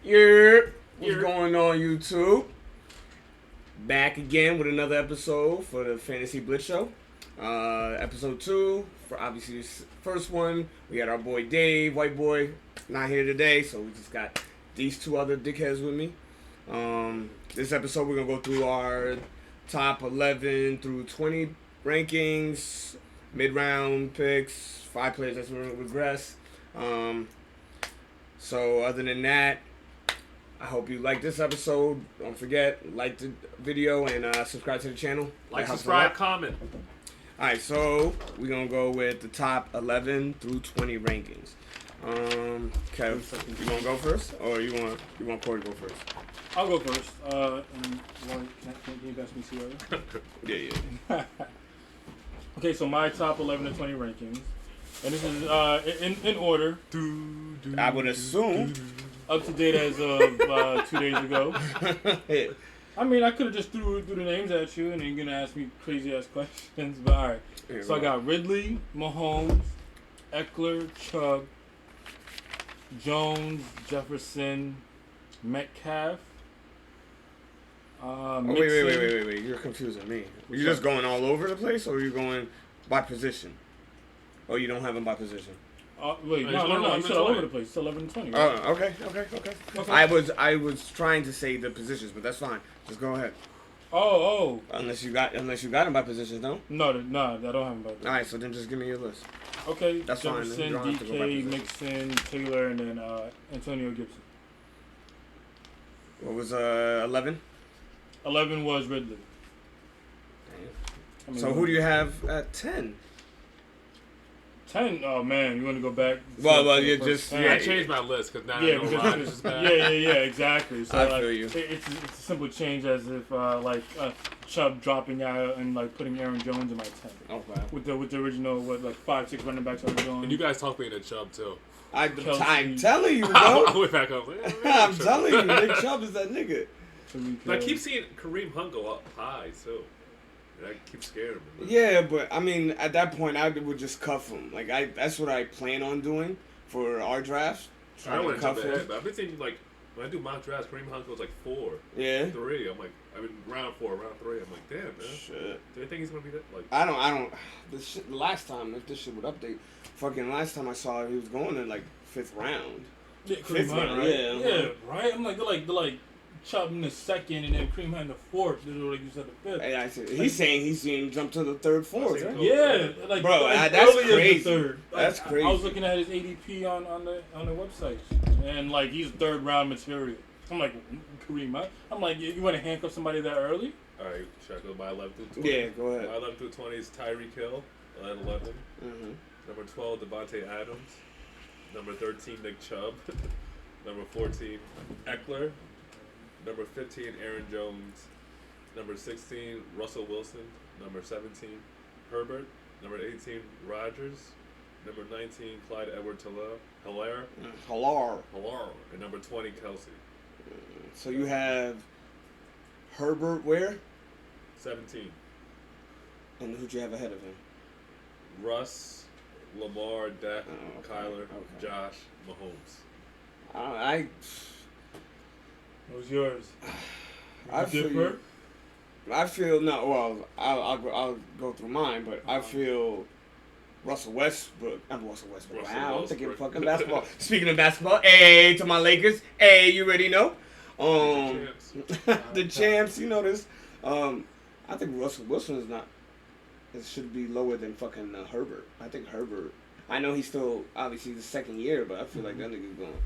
What's going on, YouTube? Back again with another episode for the Fantasy Blitz Show. Episode 2, for obviously this first one, we got our boy Dave, white boy, not here today, so we just got these two other dickheads with me. This episode we're going to go through our top 11 through 20 rankings, mid-round picks, 5 players that's regress. So other than that, I hope you like this episode. Don't forget, like the video and subscribe to the channel. Like, subscribe, comment. Alright, so we're going to go with the top 11 through 20 rankings. Kev, you want to go first? Or you want Cory to go first? I'll go first. Can you pass me Yeah. Okay, so my top 11 to 20 rankings. And this is in order. I would assume. Up to date as of 2 days ago. I mean, I could have just threw the names at you and then you're going to ask me crazy ass questions. But alright. So I got Ridley, Mahomes, Eckler, Chubb, Jones, Jefferson, Metcalf. Wait. You're confusing me. Are you just going all over the place or are you going by position? Oh, you don't have them by position. No. You said all over the place. It's 11 and 20. Right? Okay. I was trying to say the positions, but that's fine. Just go ahead. Oh. Unless you got them by positions, no? No, I don't have them by positions. All right, so then just give me your list. Okay. That's Jefferson, fine. DK, Mixon, Taylor, and then Antonio Gibson. What was 11? 11 was Ridley. So who do you have at 10? 10? Oh man, you want to go back? Well, you just I changed my list because now I know Rodgers is back. Yeah, exactly. So I feel you. It's a simple change as if Chubb dropping out and like putting Aaron Jones in my 10. Oh wow. With the original 5-6 running backs I was going. And you guys talked me into Chubb too. I'm telling you, bro. I went back up. I'm telling you, Nick Chubb is that nigga. I keep seeing Kareem Hunt go up high too. That keeps scaring me. Yeah, but I mean, at that point, I would just cuff him. Like that's what I plan on doing for our drafts. I don't want to jump ahead, but I've been thinking like when I do mock drafts, Kareem Hunt goes like 4, 3. I'm like, I mean, round 4, round 3. I'm like, damn, man. Shit. Do you think he's gonna be that? Like, I don't. The last time, if this shit would update, fucking last time I saw it, he was going in like 5th round. Yeah, Kareem Hunt, right? Yeah, right. I'm like, they're like. Chubb in the 2nd and then Kareem Hunt in the 4th. Like you said, the 5th. Hey, I said, he's saying he's seen him jump to the 3rd, 4th. Right? Yeah, like bro, like that's crazy. The 3rd. That's crazy. I was looking at his ADP on the website, and like he's 3rd round material. I'm like Kareem Hunt. I'm like, you want to handcuff somebody that early? All right, should I go by 11 through 20? Yeah, go ahead. My 11 through 20 is Tyreek Hill at 11. Mm-hmm. Number 12, Devontae Adams. Number 13, Nick Chubb. Number 14, Eckler. Number 15, Aaron Jones. Number 16, Russell Wilson. Number 17, Herbert. Number 18, Rodgers. Number 19, Clyde Edwards-Helaire. Helaire. And number 20, Kelsey. So you have Herbert where? 17. And who'd you have ahead of him? Russ, Lamar, Dak, Kyler, Josh, Mahomes. What was yours? I feel no. Well, I'll go through mine, but I feel Russell Westbrook. Wow, I'm thinking fucking basketball. Speaking of basketball, hey to my Lakers. Hey, you already know. The champs. You know this. I think Russell Wilson is not. It should be lower than fucking Herbert. I think Herbert. I know he's still obviously the 2nd year, but I feel like that nigga's going.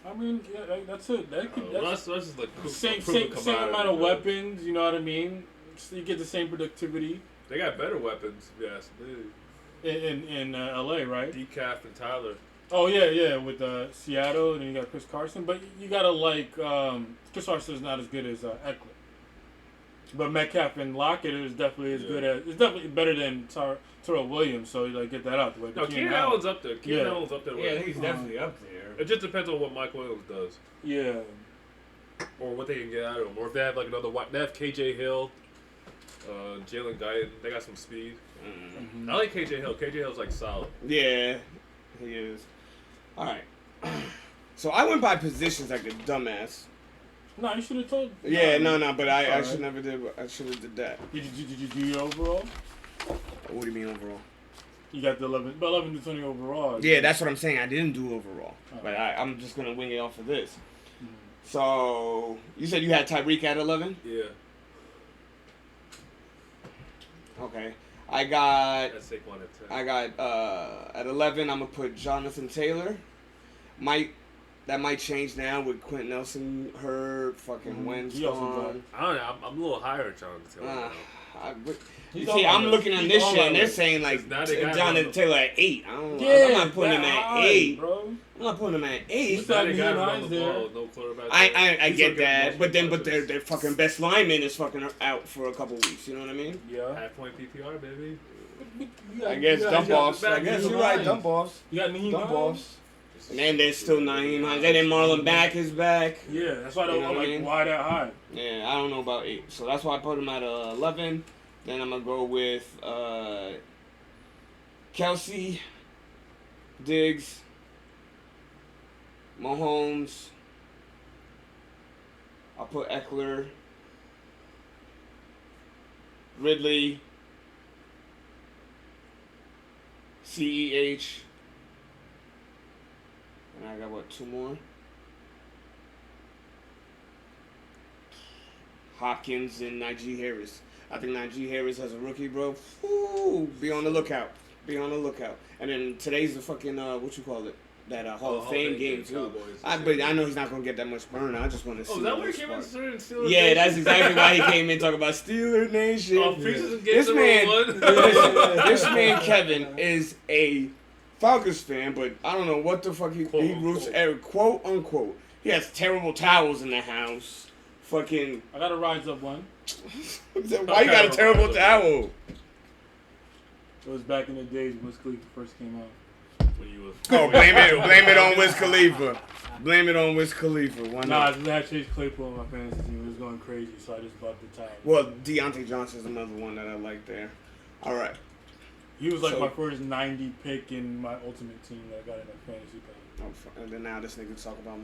I mean, yeah, that's it. Russ is like same amount of weapons. You know what I mean? So you get the same productivity. They got better weapons, yes. In LA, right? Decaf and Tyler. Oh yeah, with Seattle, and then you got Chris Carson. But you gotta like Chris Carson is not as good as Eckler. But Metcalf and Lockett is definitely as good as. It's definitely better than Terrell Williams. So like get that out the way. No, Keenan Allen's up there. Keenan Allen's up there. Yeah, he's definitely up there. It just depends on what Mike Williams does. Yeah. Or what they can get out of him. Or if they have like another. They have KJ Hill, Jalen Guyton. They got some speed. Mm-hmm. I like KJ Hill. KJ Hill's like solid. Yeah, he is. All right. So I went by positions like a dumbass. No, you should have told. Yeah, no, but I Alright. should never did. I should have did that. Did you do your overall? What do you mean overall? You got the 11 to 20 overall. Yeah, that's what I'm saying. I didn't do overall, Oh. but I'm just gonna wing it off of this. Mhm. So you said you had Tyreek at 11. Yeah. Okay, I got That's Saquon at 10. at 11. I'm gonna put Jonathan Taylor. That might change now with Quentin Nelson, Herb, fucking Wentz He also gone. got- I don't know. I'm a little higher at Jonathan Taylor now. He's See, all I'm right. looking at He's this all shit, and right. they're saying like Now they got Jonathan him. Taylor at 8. I'm Yeah, not putting him that at high, 8. bro. I'm not putting him at 8. He's Now like they got him on Hines the there. ball. No quarterback. I He's get gonna get that, but multiple touches. their fucking best lineman is fucking out for a couple weeks. You know what I mean? Yeah. Half-point PPR, baby. I guess dump offs. I back guess in you're the right. lines. Dump offs. You got Naheem Dump Hines? offs. And then there's still Naheem Hines. And then Marlon Mack is back. Yeah, that's why You know I'm what I like, mean? why that high? Yeah, I don't know about 8. So that's why I put him at 11. Then I'm going to go with Kelsey, Diggs, Mahomes. I'll put Eckler, Ridley, CEH. And I got, what, 2 more? Hopkins and Najee Harris. I think Najee Harris has a rookie, bro. Ooh, be on the lookout. Be on the lookout. And then today's the fucking, what you call it? That Hall of Fame game, too. But I know he's not going to get that much burn. I just want to see. Oh, is that him where he came in spark. and Steelers? Yeah, that's exactly why he came in talking about Steeler Nation. Oh, preseason game This number man, one. this man Kevin is a Falcons fan, but I don't know what the fuck he roots unquote. quote unquote. He has terrible towels in the house. Fucking. I got to rise up one. Why you got a terrible towel? It was back in the days when Wiz Khalifa first came out. When you was Oh, blame it on Wiz Khalifa. Blame it on Wiz Khalifa. Why Nah, I not? just had Chase Claypool on my fantasy team. It was going crazy, so I just bought the towel. Well, Deontay Johnson's another one that I like there. All right. He was like So- my first 90 pick in my ultimate team that I got in a fantasy pack. Oh, and then now this nigga talk about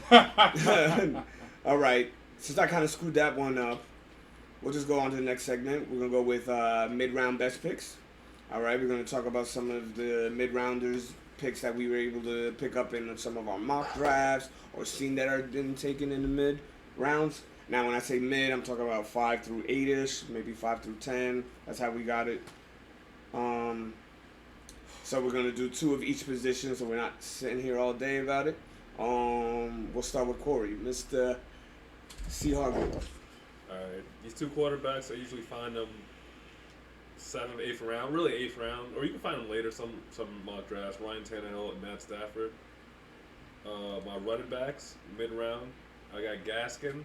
Madden. All right. Since I kind of screwed that one up, we'll just go on to the next segment. We're going to go with mid-round best picks. All right. We're going to talk about some of the mid-rounders picks that we were able to pick up in some of our mock drafts or seen that are been taken in the mid-rounds. Now, when I say mid, I'm talking about 5 through 8-ish, maybe 5 through 10. That's how we got it. So we're going to do 2 of each position, so we're not sitting here all day about it. We'll start with Cory, Mr. C. Harvey. Alright, these 2 quarterbacks, I usually find them 7th, 8th round, really 8th round, or you can find them later, some mock drafts, Ryan Tannehill and Matt Stafford. My running backs, mid-round, I got Gaskin.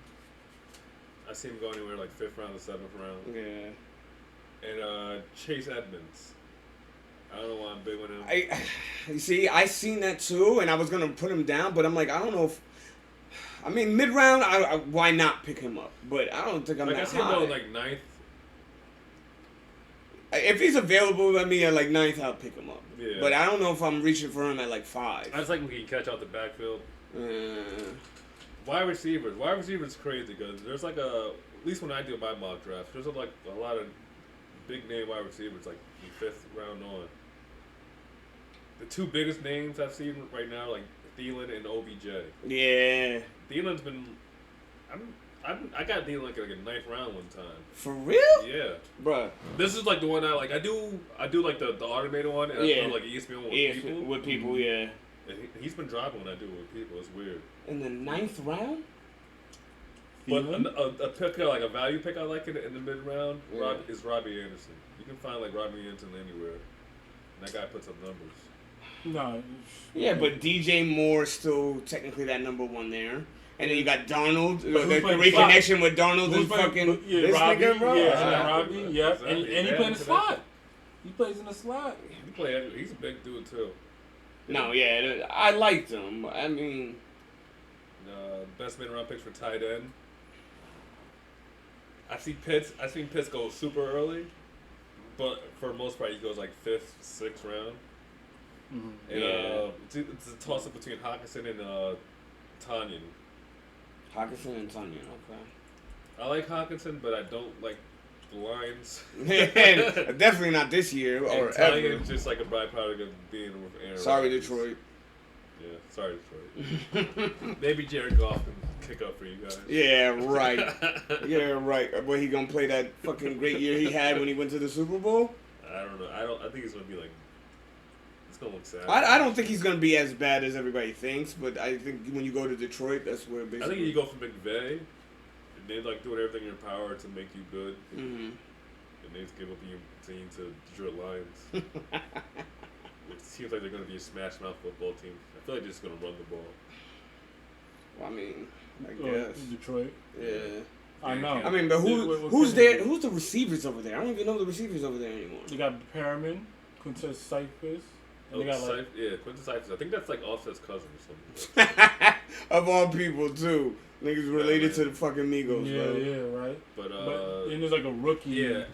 I see him go anywhere like 5th round to 7th round. Yeah. And Chase Edmonds. I don't know why I'm big on him. You see, I seen that too, and I was going to put him down, but I'm like, I don't know if... I mean, mid-round, why not pick him up? But I don't think I'm Like I that see him high. go like 9th. If he's available at me at like 9th, I'll pick him up. Yeah. But I don't know if I'm reaching for him at like 5. I just like when he can catch out the backfield. Uh, Wide receivers crazy because there's like at least when I do my mock drafts, there's like a lot of big name wide receivers like the 5th round on. The 2 biggest names I've seen right now are like Thielen and OBJ. yeah. Thielen's been, I got Thielen like a 9th round one time. For real? Yeah, Bruh. this is like the one I like. I do like the automated one and Yeah. I do like ESPN with Yeah, people. with people, yeah. And he's been dropping when I do it with people. It's weird. In the 9th round? But Thielen? a pick, like a value pick I like in the mid round Yeah. is Robbie Anderson. You can find like Robbie Anderson anywhere. And that guy puts up numbers. No. Yeah, but DJ Moore still technically that number 1 there. And then you got Darnold, But who's the playing reconnection with Darnold Who's and fucking yeah, this Robbie, nigga, bro. yeah, Exactly. Robbie, yep. Exactly. And he Yeah, plays in the connection. slot. He plays in the slot. He's a big dude too. No, yeah, I liked him. I mean, Best mid round picks for tight end. I've seen Pitts go super early, but for the most part he goes like 5th, 6th round. Mm-hmm. And Yeah. it's a toss up between Hawkinson and Tanyan. Hawkinson and Tanyan, okay. I like Hawkinson, but I don't like the Lions. Definitely not this year or and ever. Tanyan's just like a byproduct of being with Aaron Sorry, Rodgers. Detroit. Yeah, sorry, Detroit. Maybe Jared Goff can kick up for you guys. Yeah, right. Yeah, right. But he gonna play that fucking great year he had when he went to the Super Bowl? I don't know. I think it's gonna be like. It's gonna look sad. I don't think he's gonna be as bad as everybody thinks, but I think when you go to Detroit, that's where I basically. think you go for McVay, and they like doing everything in your power to make you good, Mm-hmm. and they just give up your team to Detroit Lions. It seems like they're gonna be a smash mouth football team. I feel like they're just gonna run the ball. Well, I mean, I guess. Detroit. Yeah. I know. I mean, but who's there? Who's the receivers over there? I don't even know the receivers over there anymore. They got Perriman, Quintez Cephas. And they got like Quintus Cephas. I think that's like Offset's cousin or something. Of all people, too. Niggas related to the fucking Migos, bro. Yeah, right. But then there's like a rookie. Yeah.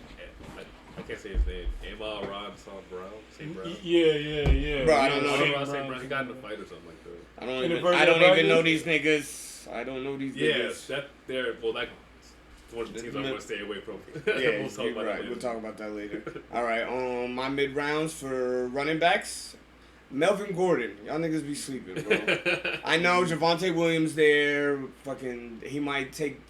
I can't say his name. Amal Ron Brown. St. Brown. Yeah. Bro, I don't know. St. Brown. He got in a fight or something like that. I don't even know these niggas. I don't know these niggas. Yeah, that's one of the teams I want to stay away from. Yeah, we'll talk about right. We'll talk about that later. All right, my mid rounds for running backs. Melvin Gordon. Y'all niggas be sleeping, bro. I know Javonte Williams there. Fucking, he might take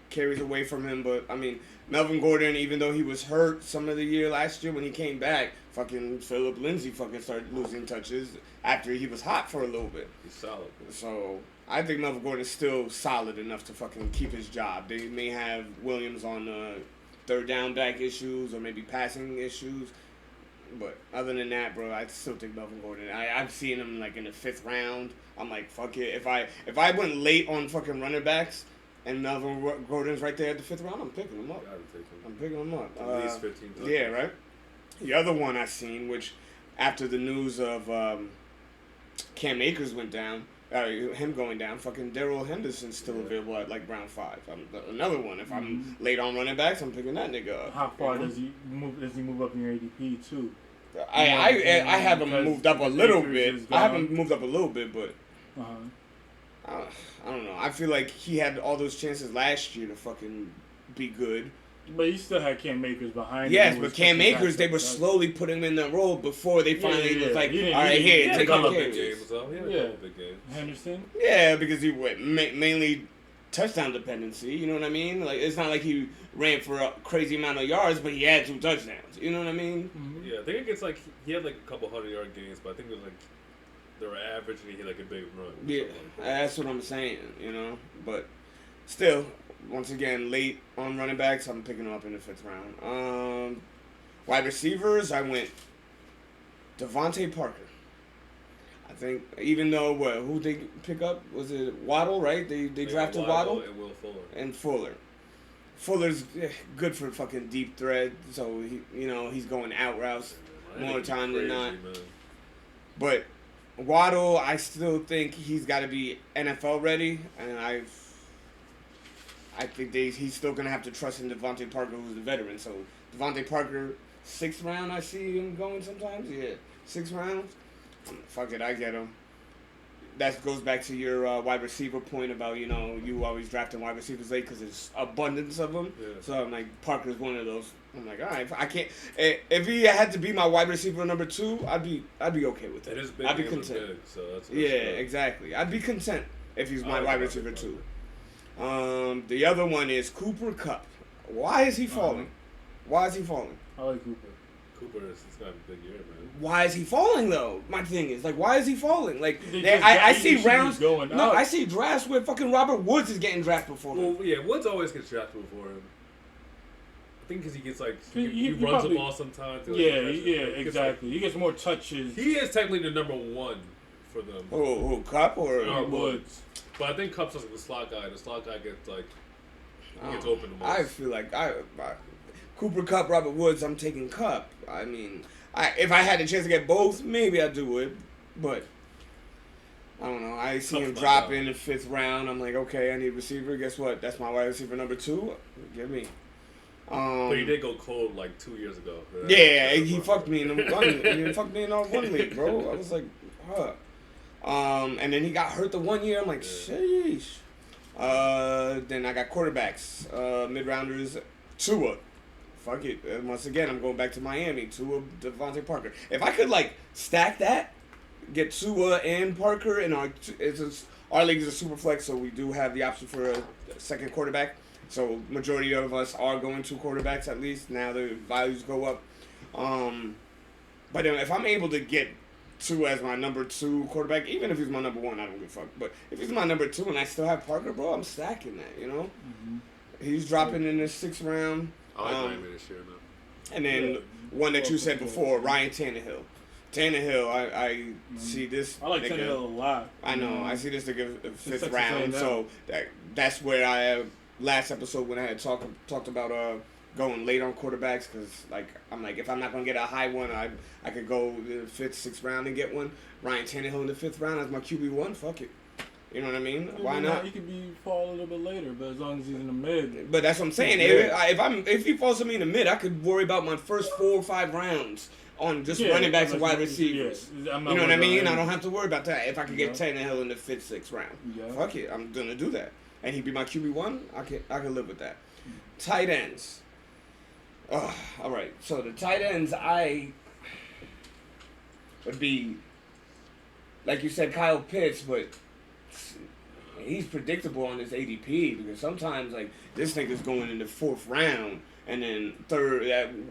carries away from him, but I mean, Melvin Gordon, even though he was hurt some of the year last year when he came back, fucking Philip Lindsay fucking started losing touches after he was hot for a little bit. He's solid. So I think Melvin Gordon is still solid enough to fucking keep his job. They may have Williams on third down back issues or maybe passing issues. But other than that, bro, I still think Melvin Gordon. I've seen him like in the 5th round. I'm like, fuck it. If I went late on fucking running backs and Melvin Gordon's right there at the 5th round, I'm picking him up. Gotta take him. I'm picking him up. At least 15 touchdowns. Yeah, right. The other one I seen, which after the news of Cam Akers went down, him going down, fucking Darrell Henderson's still available at like round 5. Another one. If I'm late on running backs, I'm picking that nigga up. How far does he move? Does he move up in your ADP too? I haven't moved up a little bit. I haven't moved up a little bit, but I don't know. I feel like he had all those chances last year to fucking be good. But he still had Cam Akers behind him. Yes, but Cam Akers, they were slowly putting him in that role before they finally was like, all right, here, take a your big carries. games. Big games. Henderson? Yeah, because he went mainly touchdown dependency, you know what I mean? Like, it's not like he ran for a crazy amount of yards, but he had 2 touchdowns, you know what I mean? Mm-hmm. Yeah, I think it gets like, he had like a couple 100-yard games, but I think it was like, they were average and he had like a big run. Yeah, that's what I'm saying, you know? But still, once again, late on running backs, I'm picking them up in the 5th round. Wide receivers, I went Devontae Parker. I think, even though, who they pick up? Was it Waddle, right? They drafted Waddle? And Will Fuller. And Fuller. Fuller's good for fucking deep thread, so he's going out routes more time than not. Man. But Waddle, I still think he's got to be NFL ready, and I think he's still gonna have to trust in Devontae Parker, who's the veteran. So Devontae Parker, 6th round, I see him going sometimes. Yeah, 6 rounds. Fuck it, I get him. That goes back to your wide receiver point about you always drafting wide receivers late because there's abundance of them. Yeah. So I'm like, Parker's one of those. I'm like, all right, I can't. If he had to be my wide receiver number 2, I'd be okay with it. I'd be content. Big, so that's exactly. I'd be content if he's my wide receiver 2. The other one is Cooper Kupp. Why is he falling? Why is he falling? I like Cooper. It's got a big year, man. Why is he falling though? My thing is why is he falling? Like I see rounds. I see drafts where fucking Robert Woods is getting drafted before him. Well, yeah, Woods always gets drafted before him. I think because he gets like he runs the ball sometimes. Exactly. He gets more touches. He is technically the number 1 for them. Who Kupp or Woods? But I think Kupp's like the slot guy. The slot guy gets gets open the most. I feel like Cooper Kupp, Robert Woods. I'm taking Kupp. I mean, if I had the chance to get both, maybe I'd do it. But I don't know. I see him drop in the 5th round. I'm like, okay, I need a receiver. Guess what? That's my wide receiver number 2. Give me. But he did go cold like 2 years ago. Yeah, he fucked me in the one. He fucked me in our one league, bro. I was like, huh. And then he got hurt the 1 year. I'm like, sheesh. Then I got quarterbacks, mid-rounders, Tua. Fuck it. And once again, I'm going back to Miami. Tua, Devontae Parker. If I could, like, stack that, get Tua and Parker, and our league is a super flex, so we do have the option for a second quarterback. So majority of us are going to quarterbacks at least. Now the values go up. But then if I'm able to get Tua as my number 2 quarterback, even if he's my number 1, I don't give a fuck. But if he's my number 2 and I still have Parker, bro, I'm stacking that, you know? Mm-hmm. He's dropping in the 6th round. I like Miami this year, man. And then one that you said before, Ryan Tannehill. Tannehill, I see this. I like Tannehill a lot. I know. I see this nigga 5th round. So that's where I have last episode when I had talked about going late on quarterbacks, because like I'm like, if I'm not gonna get a high one, I could go the 5th, 6th round and get one. Ryan Tannehill in the 5th round as my QB1. Fuck it. You know what I mean? Why not? He could fall a little bit later, but as long as he's in the mid. But that's what I'm saying. If he falls to me in the mid, I could worry about my first 4 or 5 rounds on just running backs and wide receivers. Yeah. You know what I mean? I don't have to worry about that. If I could get Tannehill in the 5th, 6th round, fuck it, I'm gonna do that. And he'd be my QB1. I can live with that. Tight ends. All right. So the tight ends, I would be, like you said, Kyle Pitts, but he's predictable on his ADP, because sometimes like this nigga's going in the 4th round and then 3rd.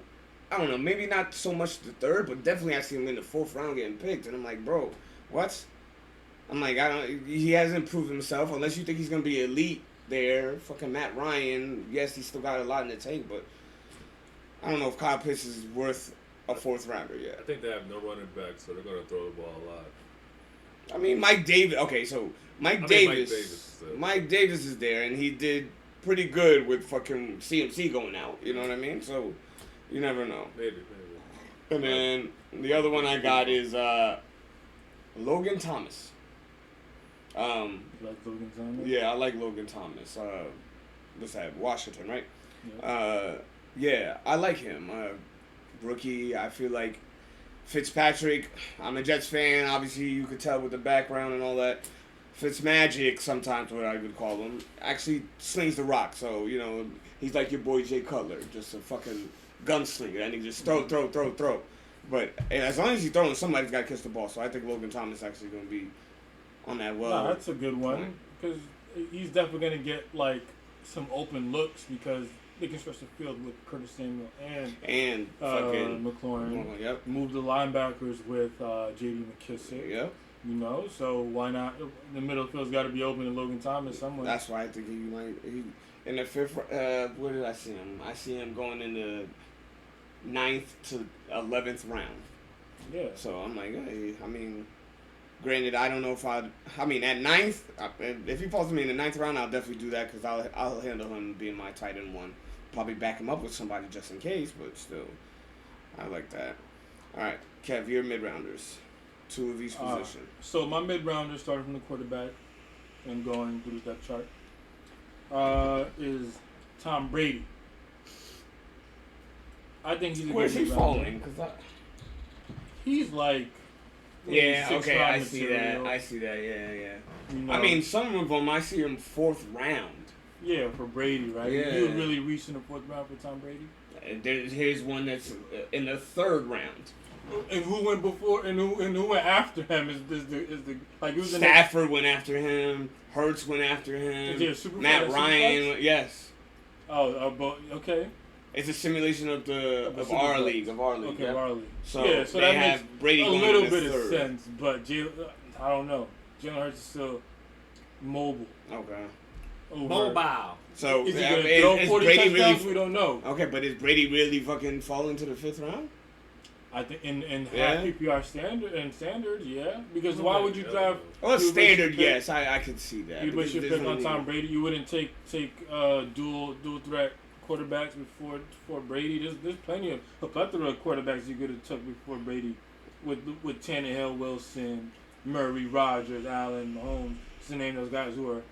I don't know, maybe not so much the 3rd, but definitely I see him in the 4th round getting picked, and I'm like, bro, what? I'm like, he hasn't proved himself unless you think he's gonna be elite there. Fucking Matt Ryan, yes, he's still got a lot in the tank, but I don't know if Kyle Pitts is worth a 4th rounder yet. I think they have no running back, so they're gonna throw the ball a lot. I mean, Mike Davis. Okay, so Mike Davis is there, and he did pretty good with fucking CMC going out. You know what I mean? So you never know. Maybe. And then the other one I got is Logan Thomas. You like Logan Thomas? Yeah, I like Logan Thomas. What's that? Washington, right? Yeah. Yeah, I like him. Rookie. I feel like Fitzpatrick, I'm a Jets fan. Obviously, you could tell with the background and all that. Fitzmagic, sometimes what I would call him, actually slings the rock. So, you know, he's like your boy Jay Cutler, just a fucking gunslinger. And he just throw. But as long as he's throwing, somebody's got to catch the ball. So I think Logan Thomas is actually going to be on that well. No, that's a good one, because he's definitely going to get, like, some open looks, because they can stretch the field with Curtis Samuel and fucking McLaurin. Yep. Move the linebackers with J.D. McKissick. Yep. You know, so why not? The middle field's got to be open to Logan Thomas somewhere. That's why I think he in the 5th. Where did I see him? I see him going in the 9th to 11th round. Yeah. So I'm like, hey, I mean, granted, I don't know if I mean, at 9th, if he falls to me in the 9th round, I'll definitely do that, because I'll handle him being my tight end 1. Probably back him up with somebody just in case, but still, I like that. All right, Kev, your mid-rounders. 2 of each position. So my mid-rounders, starting from the quarterback and going through the depth chart, is Tom Brady. I think he's a Where's good he falling? He's like... Yeah, okay, I see that. Yeah. You know, I mean, some of them, I see him 4th round. Yeah, for Brady, right? Yeah. You would really reach in the 4th round for Tom Brady? Here's one that's in the 3rd round. And who went before and who went after him is the like who's Stafford went after him, Hurts went after him, Matt Ryan, yes. Okay. It's a simulation of our league. Okay, yep. our league. So that have makes Brady a going little in the bit 3rd. of sense, but I don't know. Jalen Hurts is still mobile. Okay. Mobile. So is he gonna throw 40 Brady touchdowns? really? We don't know. Okay, but is Brady really fucking falling to the 5th round? I think in half PPR standards, yeah. Because why would you draft? Well, standard, yes, I could see that. You wish you pick on Tom Brady. You wouldn't take dual threat quarterbacks before Brady. There's plenty of a plethora of quarterbacks you could have took before Brady, with Tannehill, Wilson, Murray, Rodgers, Allen, Mahomes. Just to name those guys who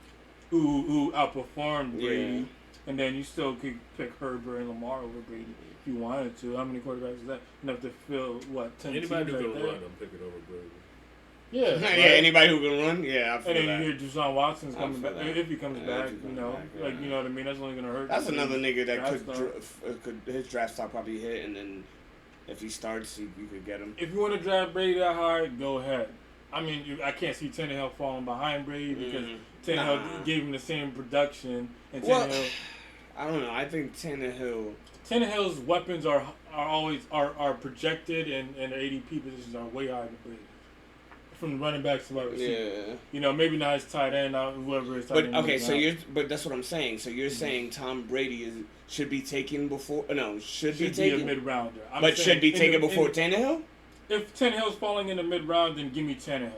outperformed Brady. Yeah. And then you still could pick Herbert and Lamar over Brady if you wanted to. How many quarterbacks is that? Enough to fill, 10 Anybody teams who right can there? run, I'm picking over Brady. Yeah. Yeah, right? anybody who can run, yeah, I feel And then that. you hear Deshaun Watson's coming feel back. that. If he comes Yeah, back, if he comes you know, back, like, yeah. you know what I mean? That's only going to hurt. That's another nigga that draft could his draft stock probably hit, and then if he starts, you could get him. If you want to draft Brady that high, go ahead. I mean, I can't see Tannehill falling behind Brady because Tannehill gave him the same production. And Tannehill, I don't know. I think Tannehill's weapons are always projected, and the ADP positions are way higher than Brady. From running backs to wide receiver. Yeah. You know, maybe not his tight end, whoever is tight end. But okay, so but that's what I'm saying. So you're saying Tom Brady should be taken before? No, should be taken a mid rounder. But should be taken before Tannehill? If Tannehill's falling in the mid round, then give me Tannehill.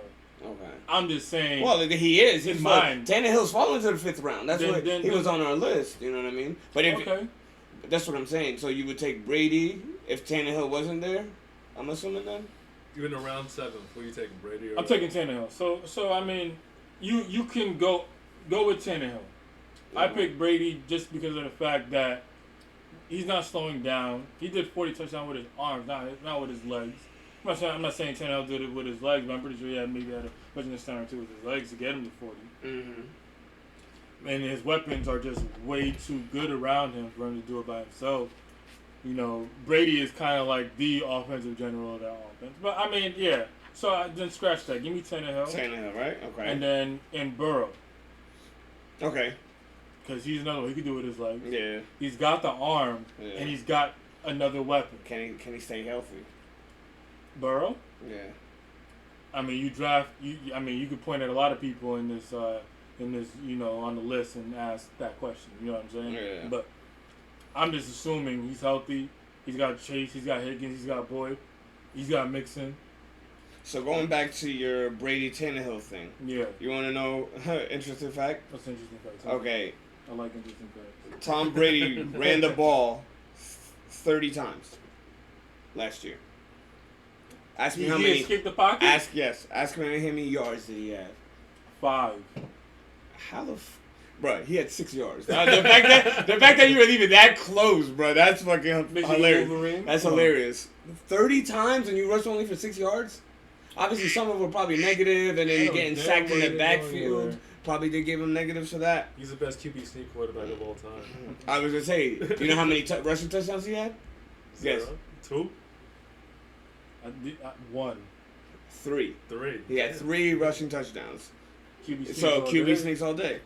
Okay. I'm just saying. Well, he is. He's mine. Tannehill's falling to the 5th round. That's what he was on our list. You know what I mean? But okay. That's what I'm saying. So you would take Brady if Tannehill wasn't there? I'm assuming then? You're in round 7. Who are you taking, Brady or... I'm taking Tannehill. So I mean, you can go with Tannehill. I picked Brady just because of the fact that he's not slowing down. He did 40 touchdowns with his arms, not with his legs. I'm not saying Tannehill did it with his legs, but I'm pretty sure he had a touchdown or two with his legs to get him to 40. Mm-hmm. And his weapons are just way too good around him for him to do it by himself. You know, Brady is kind of like the offensive general of that offense. But, I mean, yeah. So, then scratch that. Give me Tannehill. Tannehill, right? Okay. And then Burrow. Okay. Because he's another one. He can do it with his legs. Yeah. He's got the arm, and he's got another weapon. Can he stay healthy? Burrow? Yeah. I mean, you could point at a lot of people in this, you know, on the list and ask that question. You know what I'm saying? Yeah. But I'm just assuming he's healthy. He's got Chase. He's got Higgins. He's got Boyd. He's got Mixon. So going back to your Brady Tannehill thing. Yeah. You want to know interesting fact? What's interesting fact? Okay. I like interesting facts. Tom Brady ran the ball 30 times last year. Ask me how many. He escaped the pocket? Ask me how many yards did he have? 5. How the Bro, he had 6 yards. The fact that you were even that close, bro, that's fucking hilarious. Wolverine? That's hilarious. 30 times and you rushed only for 6 yards? Obviously, some of them were probably negative, and then you're getting sacked in the backfield. Probably did give him negatives for that. He's the best QB sneak quarterback of all time. I was going to say, you know how many rushing touchdowns he had? 0. Yes. 2? 1. 3. 3. He had 3 rushing touchdowns. QB sneaks all day.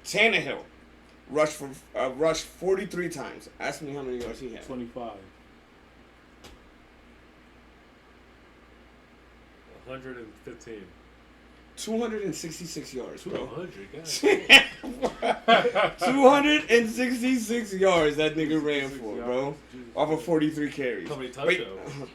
Tannehill rushed 43 times. Ask me how many yards he had. 25. 115. 266 yards, bro. 200, God. 266 yards that nigga ran for, bro. Off of 43 carries. How many touchdowns?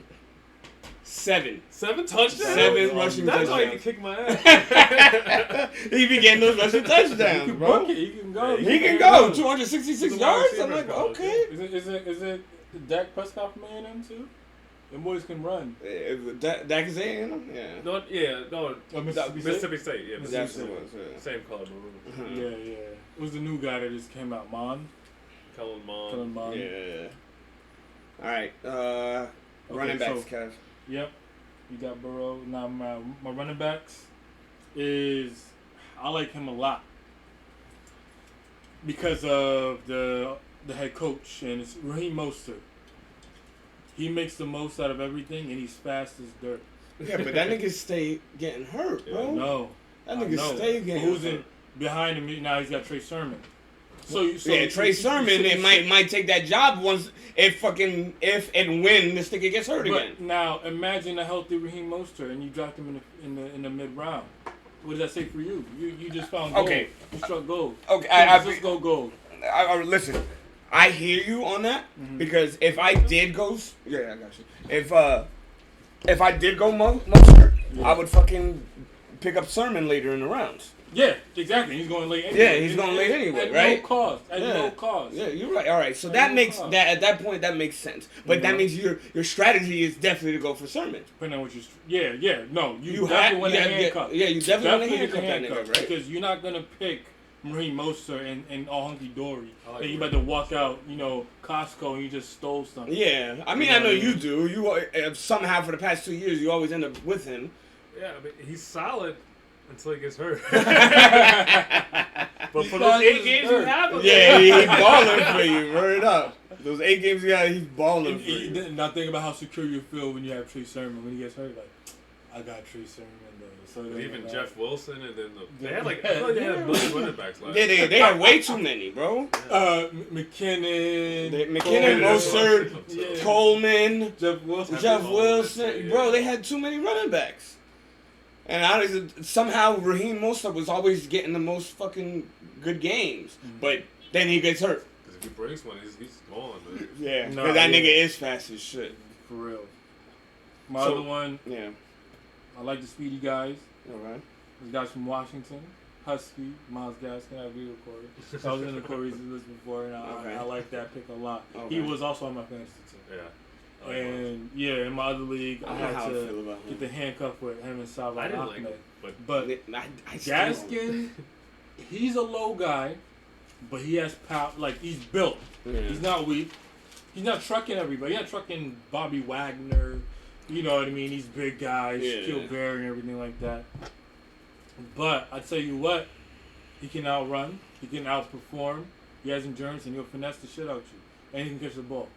7. 7 touchdowns? 7 rushing That's touchdowns. why you can kick my ass. He be getting those rushing touchdowns, bro. He can go. He can go. 266 yards? I'm like, okay. Is it Dak Prescott from A&M too? Them boys can run. Dak is A&M? Yeah. No. Mississippi State. Yeah, That's Mississippi what it State. was, Same color. Yeah. It was the new guy that just came out, Kellen Mond. Yeah. All right. Running backs, Kev. Yep. You got Burrow. Now my running backs is I like him a lot because of the head coach, and it's Raheem Mostert. He makes the most out of everything, and he's fast as dirt. Yeah, but that nigga stay getting hurt, bro. No. That nigga stay getting Who's hurt. behind him now? He's got Trey Sermon. So Trey Sermon might take that job once if and when this nigga gets hurt again. Now imagine a healthy Raheem Mostert and you dropped him in the mid round. What does that say for you? You just found gold. Okay. You struck gold. Okay, let's go gold. Listen, I hear you on that because if I did go, I got you. If I did go Mostert, I would fucking pick up Sermon later in the rounds. Yeah, exactly. He's going late anyway. Yeah, he's going late anyway, right? At no cost. Yeah, you're right. All right, so that makes that at that point that makes sense. But that means your strategy is definitely to go for Sermon. Depending on what you definitely want to handcuff. Yeah, you definitely want to handcuff that nigga, right? Because you're not gonna pick Raheem Mostert and all hunky dory. And you about to walk out, Costco and you just stole something. Yeah, I mean I know you do. You somehow for the past 2 years you always end up with him. Yeah, I mean, he's solid until he gets hurt. But for Because those 8 he's games hurt. you have him, Yeah, he balling for you. Word up. Those 8 games he got, he's balling for you. Now think about how secure you feel when you have Trey Sermon when he gets hurt. Like, I got Trey Sermon though. So even Jeff Wilson, and then they had like I feel like they had a million running backs last year. They had way too many, bro. McKinnon, McKinnon, Mostert, yeah. Coleman, Jeff Wilson. Yeah. bro. They had too many running backs, and honestly, somehow Raheem Mostert was always getting the most fucking good games, but then he gets hurt. Because if he breaks one, he's gone, man. Yeah, because that nigga is fast as shit. For real. My other one, Yeah. I like the speedy guys. All right. Those guys from Washington, Husky, Miles Gaskin. I agree with Cory. I was in the Cory's list before, and I like that pick a lot. Okay. He was also on my fantasy team. Yeah. And in my other league, I had to get the handcuff with him and Salvador. I didn't like him, but I Gaskin, he's a low guy, but he has power. Like, he's built. Yeah. He's not weak. He's not trucking everybody. He's not trucking Bobby Wagner. You know what I mean? These big guys, Shaquille Barrett and everything like that. But I tell you what, he can outrun. He can outperform. He has endurance, and he'll finesse the shit out you. And he can catch the ball.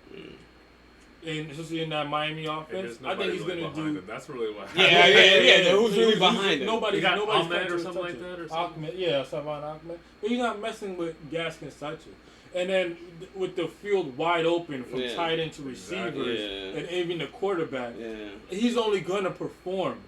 And especially in that Miami offense, I think he's really going to do. him. That's really what. Yeah. Who's really behind him? Nobody's Ahmed or something like that, or something. Ahmed, yeah, Savon Ahmed. But he's not messing with Gaskin's touches. And then with the field wide open from tight end to receivers and even the quarterback, he's only going to perform.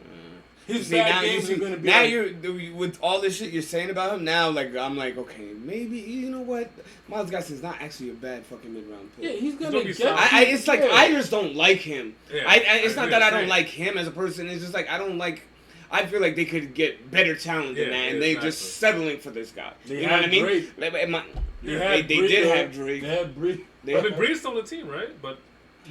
His bad games are going to be. Now you're with all this shit you're saying about him. Now, like I'm like, okay, maybe you know what? Miles Gaskin's not actually a bad fucking mid-round pick. Yeah, he's gonna get. It's like I just don't like him. Yeah, it's not that I don't like him as a person. It's just like I don't like. I feel like they could get better talent than that, and they're just settling for this guy. You know what I mean? They did have Drake. They had Bree. I mean, Bree's still on the team, right? But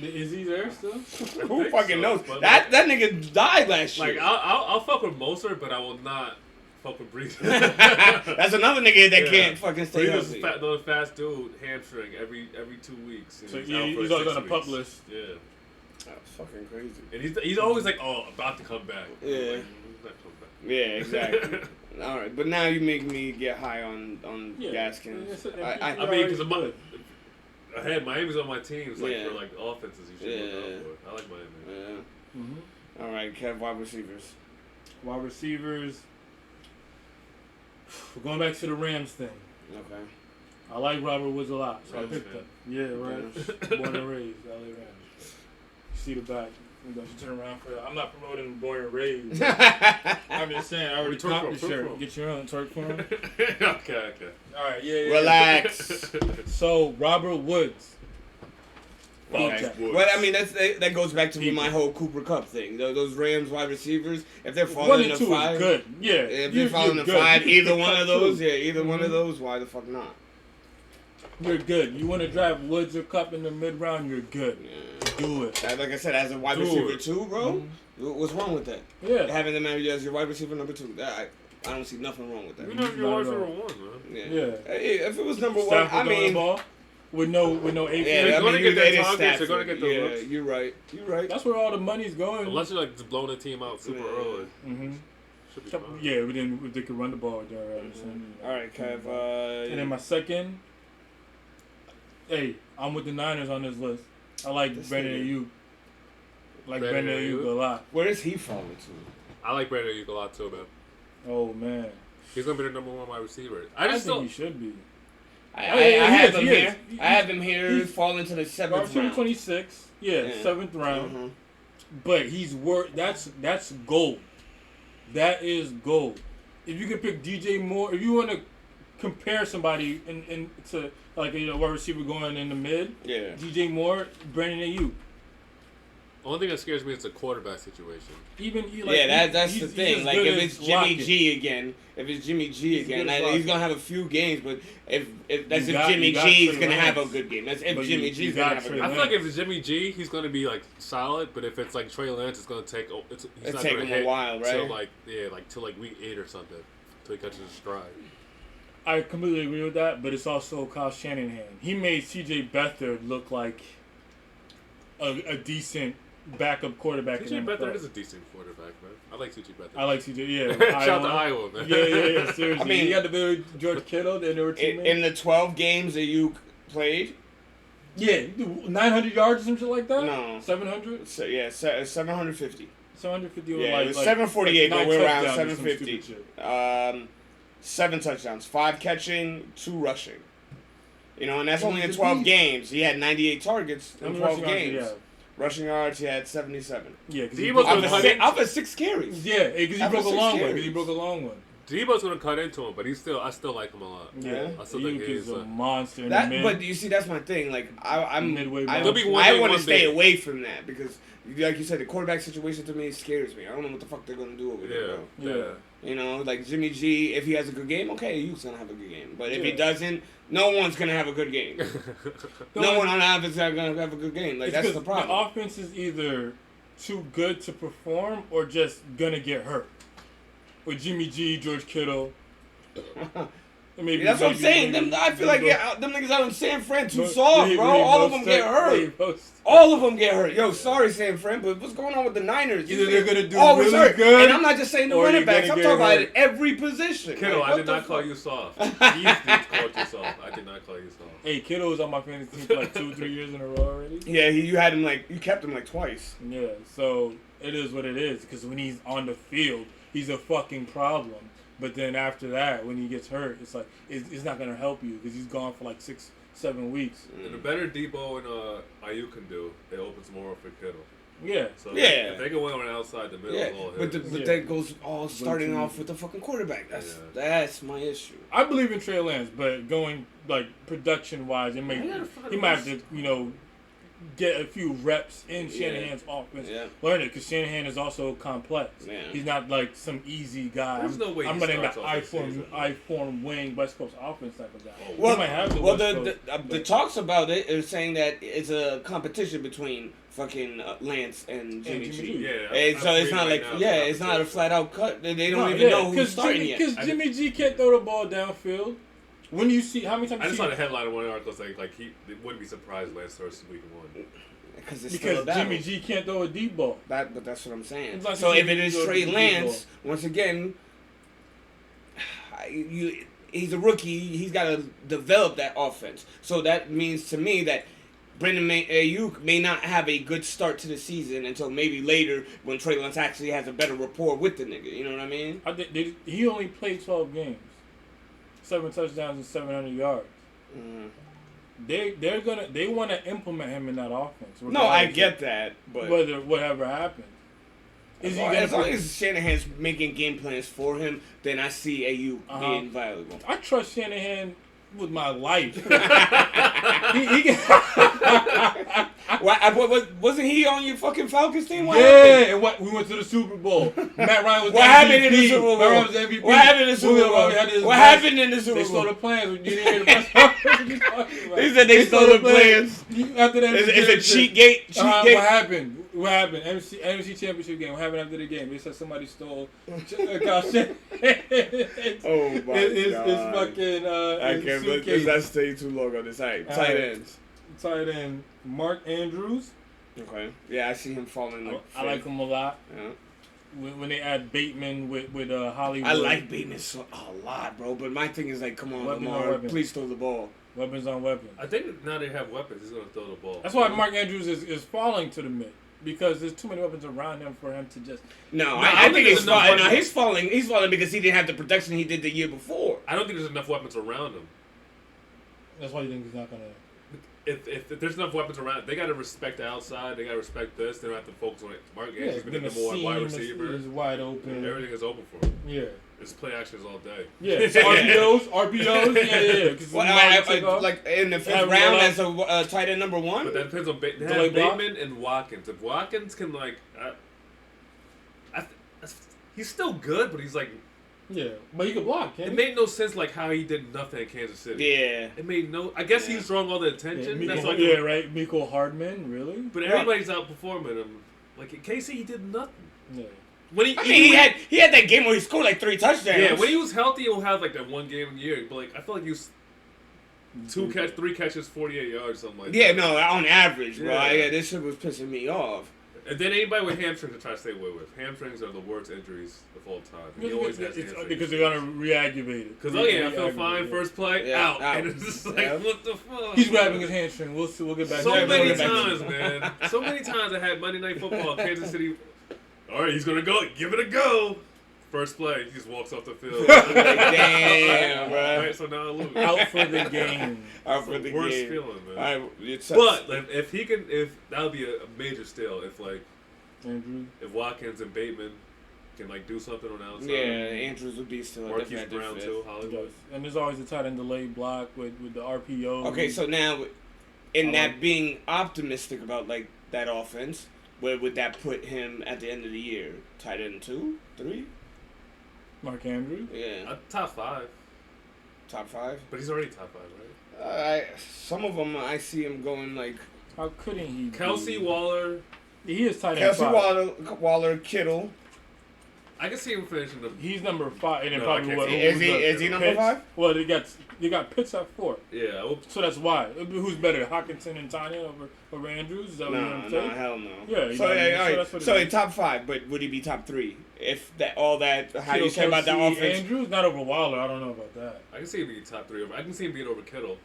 is he there still? Who fucking knows? That nigga died last year. Like I'll fuck with Mostert, but I will not fuck with Bree. That's another nigga that can't fucking stay healthy. healthy. Another fast dude, hamstring every 2 weeks. So he's always on a pup list. Yeah. That's fucking crazy. And he's always like, about to come back. Yeah. Like, he's not coming back. Yeah, exactly. All right, but now you make me get high on Gaskin. I mean, because I had Miami's on my teams, like for like offenses you should look out for. I like Miami. Yeah. Mm-hmm. All right, Kev, wide receivers. Wide receivers. We're going back to the Rams thing. Okay. I like Robert Woods a lot, so Rams I picked fan. him. Yeah, right. Born and raised, LA Rams. You see the back. You know, you turn around for that. I'm not promoting born and raised. I'm just saying, I already copped the shirt. Get your own twerk for him. Okay. All right, yeah. Relax. So, Robert Woods. Okay. Well, I mean, that goes back to my whole Cooper Kupp thing. Those Rams wide receivers, if they're falling in the 5, is good. Yeah. If they're falling in the 5, either one of those, one of those, why the fuck not? You're good. You want to draft Woods or Kupp in the mid-round, you're good. Yeah. Do it. Like I said, as a wide receiver too, bro, what's wrong with that? Yeah. Having them as your wide receiver number 2, I don't see nothing wrong with that. You know your wide receiver 1, man. Yeah. If it was number 1, Stafford I mean. Ball with no AP. They're going to get their targets. They're going to get the looks. You're right. That's where all the money's going. Unless you're like just blowing the team out super early. Mm-hmm. Should be fine. Yeah, if they could run the ball there. All right, Kev. And then my second. Hey, I'm with the Niners on this list. I like Brandon Ayuk. Brandon Ayuk a lot. Where does he fall into? I like Brandon Ayuk a lot too, man. Oh man, he's gonna be the number 1 wide receiver. I think he should be. I have him here. I have him here. Fall into the 7th round. 26. Yeah, 7th round. Mm-hmm. But he's worth. That's gold. That is gold. If you can pick DJ Moore, if you want to compare somebody to like a wide receiver going in the mid, DJ Moore, Brandon Ayuk. Only thing that scares me is the quarterback situation. That's the thing. Like if it's Jimmy G again, he's gonna have a few games. But if Jimmy G is gonna have a good game. That's if Jimmy G is gonna have a good game. I feel like if it's Jimmy G, he's gonna be like solid. But if it's like Trey Lance, it's gonna take. He's not gonna hit a while, right? Till like week 8 or something, till he catches his stride. I completely agree with that, but it's also Kyle Shanahan. He made C.J. Beathard look like a decent backup quarterback. C.J. Beathard is a decent quarterback, man. I like C.J. Beathard. I like C.J. Yeah, Shout out to Iowa, man. Yeah. Seriously, I mean, he had to be George Kittle. Then they were teammates. In the 12 games that you played. Yeah, 900 yards or some shit like that. No, 700. So, yeah, 750. 750. Yeah, like, it was 748, but we're around 750. 750. 7 touchdowns, 5 catching, 2 rushing. You know, and that's only in He's a 12 beast. games. He had 98 targets in 12 games. Yeah, Rushing yards, he had 77. because Debo's gonna cut in. Off of 6 carries. Yeah, because he After broke a 6 long one. carries. 'Cause he broke a long one. Debo's gonna cut into him, but I still like him a lot. Yeah. I still think Ayuk he's is a monster in the mid. But you see, that's my thing. Like I'm Midway I monster. want to stay away from that because, like you said, the quarterback situation to me scares me. I don't know what the fuck they're gonna do over there, bro. Yeah. You know, like Jimmy G, if he has a good game, okay, Ayuk's gonna have a good game. But if he Yeah. doesn't, no one's gonna have a good game. No one on the offense is gonna have a good game. Like that's the problem. The offense is either too good to perform or just gonna get hurt. With Jimmy G, George Kittle. Maybe, That's what I'm saying. I feel like them niggas out in San Fran too soft, bro. All of them get hurt. All of them get hurt. Yo, sorry, San Fran, but what's going on with the Niners? Either they're gonna do always really hurt. good, And I'm not just saying the or running you're backs. gonna I'm get talking about hurt. at every position. Kittle, Like, I what did the not call fuck? you soft. You called you soft. I did not call you soft. Hey, Kittle was on my fantasy team for like 2-3 years in a row already. Yeah, you had him you kept him like twice. Yeah, so it is what it is. Because when he's on the field, he's a fucking problem. But then after that, when he gets hurt, it's like it's not gonna help you because he's gone for like 6-7 weeks. And the better Debo and Ayuk can do, it opens more up for Kittle. Yeah. So Yeah. if they can win on outside the middle, Yeah, it's all but his. that goes all starting off with the fucking quarterback. That's my issue. I believe in Trey Lance, but going like production wise, he might have to get a few reps in Shanahan's offense. Yeah. Learn it because Shanahan is also complex. Yeah. He's not like some easy guy. There's no way I'm he running starts the off this season. I-form wing West Coast offense type of guy. Well, he might have the well, West Coast, the talks about it are saying that it's a competition between fucking Lance and Jimmy G. Yeah, And so it's not like it's not a flat out cut. They don't even know who's starting yet. Because Jimmy G can't throw the ball downfield. When you see how many times I just saw the headline of one article saying he wouldn't be surprised Lance starts week 1. Because Jimmy G can't throw a deep ball. But that's what I'm saying. It's like So if Jimmy it is G Trey throws a deep Lance, once again, he's a rookie. He's got to develop that offense. So that means to me that Brendan Ayuk may not have a good start to the season until maybe later when Trey Lance actually has a better rapport with the nigga. You know what I mean? He only played 12 games, 7 touchdowns and 700 yards. Mm. They want to implement him in that offense. No, I get that, but whatever happens. As long as Shanahan's making game plans for him, then I see Ayuk being valuable. I trust Shanahan with my life. Wasn't he on your fucking Falcons team? And we went to the Super Bowl. Matt Ryan was What happened in the Super Bowl? Matt Ryan was MVP. What happened in the Super Bowl? What happened in the Super Bowl? They stole the plans. You didn't hear the press conference. They said they stole the plans. After that, it's a cheat gate. What happened? What happened? NFC Championship game. What happened after the game? They said somebody stole. Gosh, oh my god! It's fucking. I can't. Let's not stay too long on this. All right, tight ends. Tight end Mark Andrews. Okay. Yeah, I see him falling. I like him a lot. Yeah. When they add Bateman with Hollywood. I like Bateman a lot, bro. But my thing is like, come on, Lamar, please throw the ball. Weapons on weapons. I think now they have weapons. He's gonna throw the ball. That's why Mark Andrews is falling to the mid. Because there's too many weapons around him for him to just. No, I think he's falling. No, he's falling. He's falling because he didn't have the production he did the year before. I don't think there's enough weapons around him. That's why you think he's not gonna. If there's enough weapons around, they gotta respect the outside. They gotta respect this. They don't have to focus on it. Mark Andrews been the number one wide receiver. Is wide open. Everything is open for him. Yeah. It's play actions all day. Yeah. So RPOs. Yeah. Like in the fifth round as a tight end number 1. But that depends on they have Bateman and Watkins. If Watkins can he's still good, but he's like. Yeah, but he could block. Can't it made no sense like how he did nothing in Kansas City. Yeah, it made no. I guess he's drawing all the attention. Yeah, right. Mecole Hardman, really. But everybody's outperforming him. Like in KC, he did nothing. Yeah. When he had that game where he scored like 3 touchdowns. Yeah, when he was healthy, he'll have like that one game a year. But like I feel like he was 3 catches, 48 yards, something like that. Yeah, no, on average, bro. Yeah, this shit was pissing me off. And then anybody with hamstrings to try to stay away with. Hamstrings are the worst injuries of all time. He always has hamstrings. Because they're gonna reactivate it. Because I feel fine. First play, out. And it's just like, what the fuck? He's grabbing his hamstring. We'll see. We'll get back. So many times, man. So many times I had Monday Night Football, Kansas City. All right, he's gonna go. Give it a go. First play, he just walks off the field. Damn, bro. Right, so now I lose. Out for the game. Out for the worst game. feeling, man. But if that would be a major steal. If Andrew, if Watkins and Bateman can do something on the outside. Yeah, Andrews would be still a Marquise different Brown too. Hollywood. and there's always a tight end delayed block with the RPO. Okay, so now, being optimistic about that offense, where would that put him at the end of the year? Tight end 2, 3? Mark Andrews? Yeah. Top 5. Top 5? But he's already top 5, right? Some of them I see him going How couldn't he? Kelsey, Waller. He is tight end 5. Kelsey, Waller, Kittle. I can see him finishing the. He's number 5, and then No, probably I what? can't Is he number Pitts? 5? Well, they got Pitts at 4. Yeah. So that's why. Who's better, Hockenson and Tanya over Andrews? Is that what you're No, saying? hell no. Yeah. So, all right. That's what So in top 5, but would he be top 3? If how you say about that offense? Andrews, not over Waller. I don't know about that. I can see him being top 3. I can see him being over Kittle.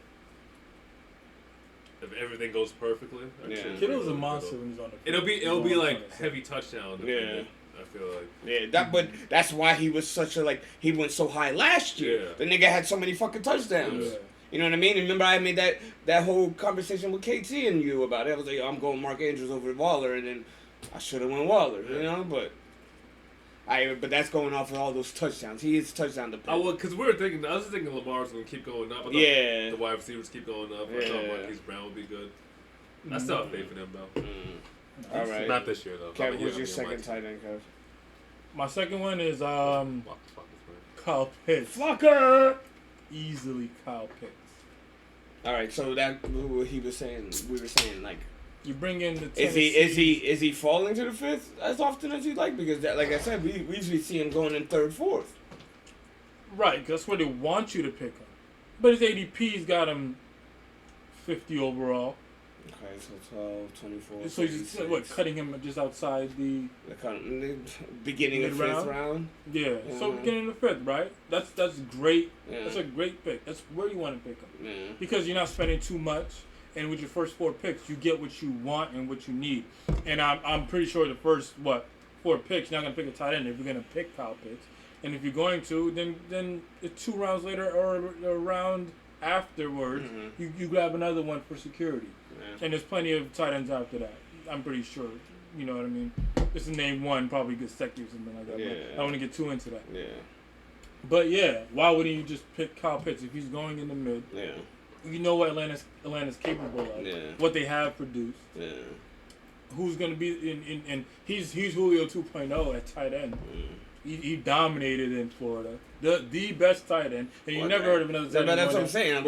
If everything goes perfectly. Kittle's a monster when he's on the field. It'll be like heavy touchdown. Yeah. I feel like. Yeah, but that's why he was such a he went so high last year. Yeah. The nigga had so many fucking touchdowns. Yeah. You know what I mean? Remember I made that whole conversation with KT and you about it. I was like, I'm going Mark Andrews over Waller, and then I should have went Waller. You know, but that's going off of all those touchdowns. He is touchdown dependent. Because I was thinking Lamar's going to keep going up. I thought the wide receivers keep going up. I thought Marquise Brown would be good. I still have faith in him, though. All right. Not this year, though. Kev, who's your second tight end, Kev? My second one is Kyle Pitts. Fucker! Easily Kyle Pitts. All right, so we were saying you bring in the Tennessee. Is he falling to the 5th as often as you like? Because like I said, we usually see him going in 3rd, 4th. Right, that's where they want you to pick him. But his ADP's got him 50 overall. Okay, so 12, 24. So he's cutting him just outside the beginning of 5th round? Yeah. So beginning of the 5th, right? That's great. Yeah. That's a great pick. That's where you want to pick him. Yeah. Because you're not spending too much, and with your first 4 picks, you get what you want and what you need. And I'm pretty sure the first 4 picks, you're not gonna pick a tight end if you're gonna pick Kyle Pitts. And if you're going to, then 2 rounds later or a round afterwards, you grab another one for security. Yeah. And there's plenty of tight ends after that. I'm pretty sure. You know what I mean? Just to name one, probably Gesicki or something like that. Yeah. But I don't want to get too into that. Yeah. But yeah, why wouldn't you just pick Kyle Pitts if he's going in the mid? Yeah. You know what Atlanta's capable of. Yeah. What they have produced. Yeah. Who's gonna be in he's Julio 2.0 at tight end. He dominated in Florida. The best tight end. And you never heard of another tight end. That's what I'm saying.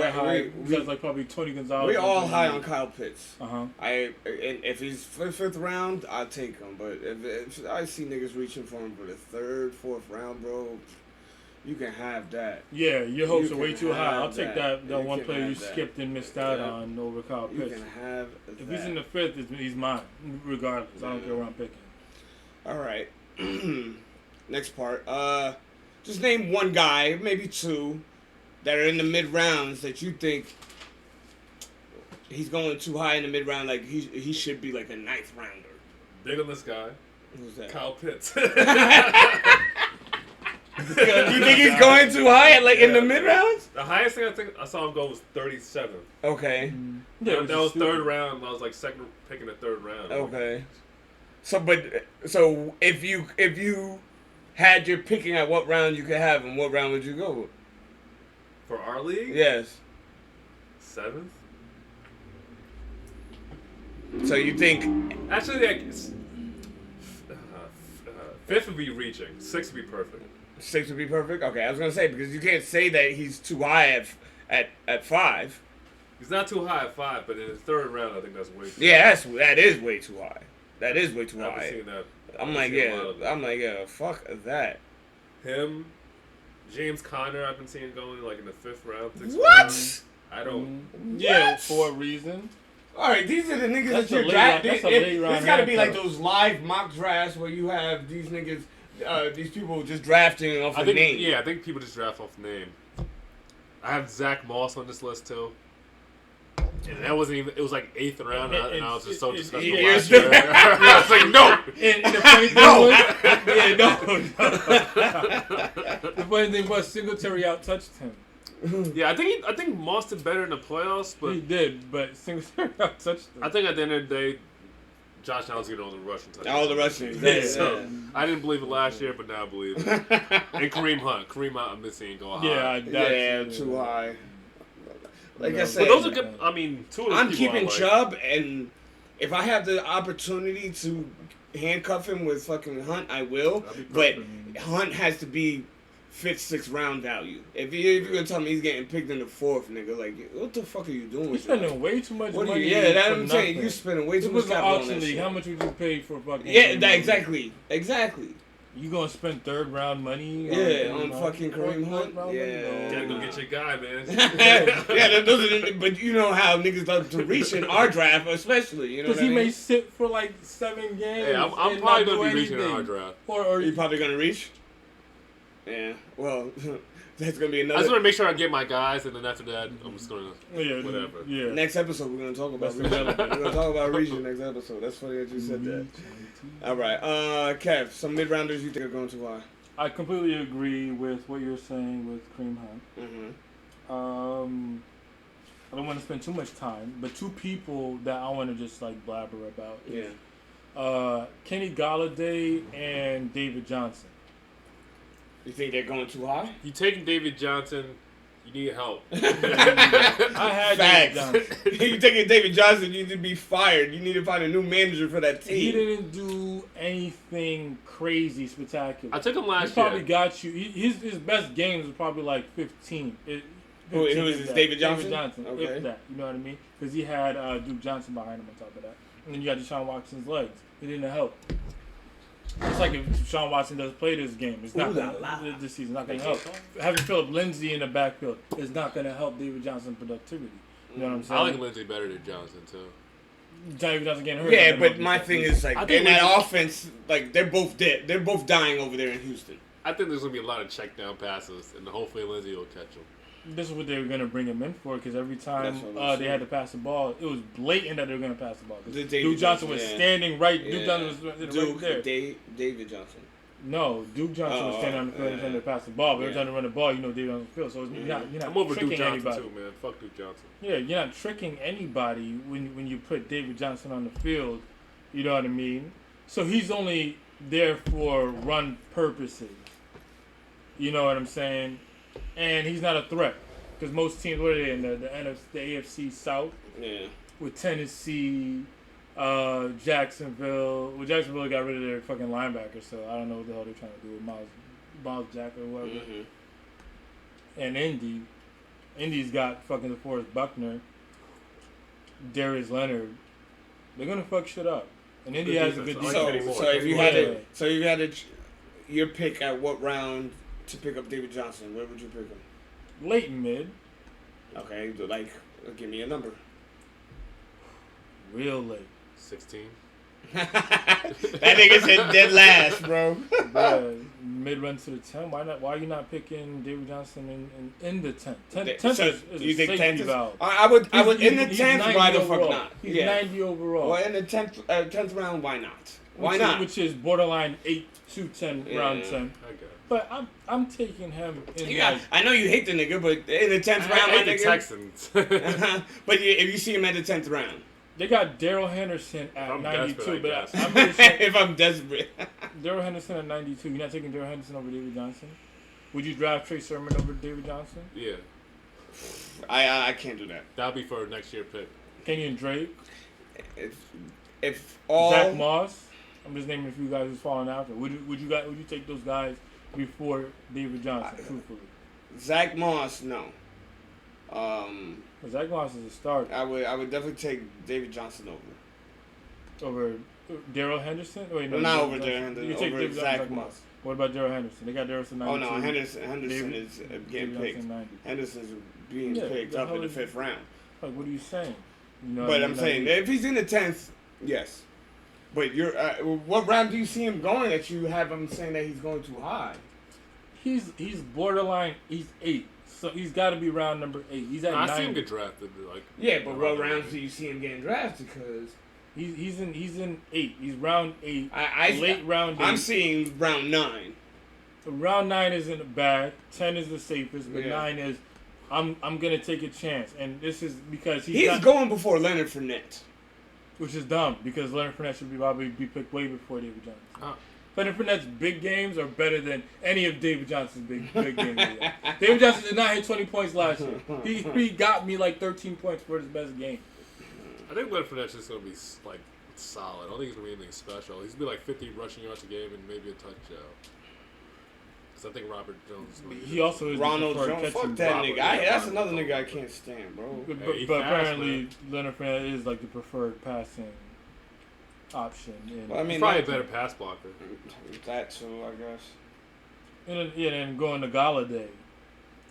We like probably Tony Gonzalez. We're all high on Kyle Pitts. Uh-huh. If he's 5th round, I'll take him. But if I see niggas reaching for him for the 3rd, 4th round, bro, you can have that. Yeah, your hopes are way too high. I'll take that one player you skipped and missed out on over Kyle Pitts. You can have that. If he's in the 5th, he's mine, regardless. I don't care where I'm picking. All right. Next part. Just name one guy, maybe 2, that are in the mid rounds that you think he's going too high in the mid round. Like he should be like a 9th rounder. Big on this guy. Who's that? Kyle Pitts. You think he's going too high in the mid rounds? The highest thing I think I saw him go was 37. Okay. Yeah, that was 3rd round. I was like second picking the 3rd round. Okay. So if you had your picking at what round you could have him, what round would you go with? For our league? Yes. 7th. So you think? Actually, like 5th would be reaching. 6th would be perfect. 6 would be perfect. Okay, I was gonna say because you can't say that he's too high at 5. He's not too high at 5, but in the 3rd round, I think that's way too. Yeah, that is way too high. That is way too I high. haven't seen that. I'm like, fuck that. Him, James Conner, I've been seeing going like in the 5th round. 6th What? round. I don't. Yeah, for a reason. All right, these are the niggas That's that you're a late drafting. round- that's a late round It's got to be like handcuff. those live mock drafts where you have these niggas, these people just drafting off I a think name. yeah, I think people just draft off name. I have Zach Moss on this list too. And that wasn't even. It was like 8th round, and I was just so disgusted yeah, last year. I was like, no. And the funny thing was, no. The funny thing was, Singletary out-touched him. Yeah, I think Moss did better in the playoffs, but He did, but Singletary out-touched him. I think at the end of the day, Josh Allen's getting all the rushing touchdowns. All the rushing. Yeah. So I didn't believe it last year, but now I believe it. And Kareem Hunt, I'm missing go high. Yeah, Yeah, too high. Like I No. said, But those are good. I mean, two of those I'm people keeping I like. Chubb, and if I have the opportunity to handcuff him with fucking Hunt, I will. That'd be But perfect. Hunt has to be 5th, 6th round value. If you're gonna tell me he's getting picked in the 4th, nigga, like what the fuck are you doing? You're with your life? spending way too much What are money. you? Yeah, that's for what I'm saying. nothing. You spending way too This much was an capital on auction that league. shit. How much would you pay for fucking? Yeah, Kareem that, Hunt? exactly. You gonna spend 3rd round money? Yeah, on fucking Kareem Hunt? Fourth round Yeah. money? Gotta No. go get your guy, man. Yeah, those are the, but you know how niggas love to reach in our draft, especially. You know Because what I he mean? may sit for like 7 games. Hey, I'm and probably not do gonna be reaching in anything. our draft. Or You probably gonna reach. Yeah. Well, that's gonna be I just another. want to make sure I get my guys, and then after that, I'm just gonna. yeah, Whatever. Yeah. Next episode, we're gonna talk about That's reaching. irrelevant. We're gonna talk about reaching next episode. That's funny that you said that. All right, Kev, some mid rounders you think are going too high? I completely agree with what you're saying with Kareem Hunt. Mm-hmm. I don't want to spend too much time, but 2 people that I want to just like blabber about. Yeah. Kenny Galladay and David Johnson. You think they're going too high? You taking David Johnson, you need help. I had David Facts. Johnson. You taking David Johnson? You need to be fired. You need to find a new manager for that team. He didn't do anything crazy spectacular. I took him He last probably year. got you. His best games was probably like 15. Who was if this, that. David Johnson? Okay. If that, you know what I mean? Because he had Duke Johnson behind him on top of that. And then you got Deshaun Watson's legs. It didn't help. It's like if Deshaun Watson does play this game, it's not Ooh la la. this season's not going to help. Having Philip Lindsay in the backfield is not going to help David Johnson's productivity. You know what I'm saying? I like Lindsey better than Johnson too. David Johnson getting hurt. Yeah, not but gonna my help thing his is like I in think that Lindsey- offense, like they're both dead. They're both dying over there in Houston. I think there's gonna be a lot of check down passes, and hopefully Lindsey will catch them. This is what they were going to bring him in for because every time That's what I'm they had to pass the ball, it was blatant that they were going to pass the ball. 'Cause The David Duke Johnson was Johnson, yeah. standing right. Yeah. Duke Johnson was right Duke, there. David Johnson. No, Duke Johnson was standing on the field trying to pass the ball, but they're trying to run the ball. You know, David on the field, so you're not I'm over tricking Duke Johnson anybody. too, man. Fuck Duke Johnson. Yeah, you're not tricking anybody when you put David Johnson on the field. You know what I mean? So he's only there for run purposes. You know what I'm saying? And he's not a threat because most teams, what are they in the AFC South Yeah. with Tennessee, Jacksonville. Well, Jacksonville got rid of their fucking linebacker, so I don't know what the hell they're trying to do with Miles Jack or whatever. Mm-hmm. And Indy's got fucking DeForest Buckner, Darius Leonard. They're gonna fuck shit up. And Indy Good has a defense. good I like defense. So if you had Yeah. it, so you had it, your pick at what round to pick up David Johnson? Where would you pick him? Late and mid, Okay, like give me a number. real late. 16. That nigga said dead last, bro. Bruh, mid run to the 10. Why not? Why are you not picking David Johnson in the 10? 10 So, is you a think safety 10th is, valve. I would in the He's 10th. 90 Why the fuck overall. not? He's Yeah. 90 overall. Well, in the 10th round, why not? Why which not? Is, which is borderline 8 to 10 round Yeah. 10. I got it. But I'm taking him in Yeah, like I know you hate the nigga, but in the 10th round, I my hate the nigga. Texans. But if you see him at the 10th round, they got Daryl Henderson at I'm 92, desperate, but I guess. I'm gonna say if I'm desperate, Daryl Henderson at 92. You're not taking Daryl Henderson over David Johnson? Would you draft Trey Sermon over David Johnson? Yeah, I can't do that. that'll be for next year pick. Kenyon Drake, If all Zach Moss. I'm just naming a few guys who's falling after. Would you take those guys before David Johnson? Truthfully, Zach Moss, no. 'Cause Zach Moss is a starter I would definitely take David Johnson over. over Daryl Henderson. Wait, no, Not over David Daryl Johnson. Henderson, You take over David Zach Johnson, Moss. What about Daryl Henderson? They got Daryl Henderson 92. Oh no, Henderson David- is getting David picked. Johnson 90. Henderson's being Yeah, picked the up hell in the is- 5th round. Like, what are you saying? You know But I'm saying, if he's in the 10th, yes. But you're what round do you see him going that you have him saying that he's going too high? He's borderline. He's 8, so he's got to be round number 8. He's at 9. I see him get drafted. Like Yeah, but what rounds do you see him getting drafted? Because he's in 8. He's round 8. Late round 8. I'm seeing round 9. Round 9 isn't bad. 10 is the safest, but Yeah. 9 is. I'm gonna take a chance, and this is because He's going before Leonard Fournette. Which is dumb because Leonard Fournette should probably be picked way before David Johnson. Leonard Fournette's big games are better than any of David Johnson's big games. David Johnson did not hit 20 points last year. He got me like 13 points for his best game. I think Leonard Fournette's just gonna be like solid. I don't think he's gonna be anything special. He's gonna be like 50 rushing yards a game and maybe a touchdown. Because I think Robert Jones. He also is Ronald Jones. Fuck that Robert, nigga. yeah, That's another nigga I can't stand, bro. But, Hey, but fast, apparently man. Leonard Fournette is like the preferred passing option. Well, I mean, He's probably a better pass blocker. That too, I guess. And going to Galladay.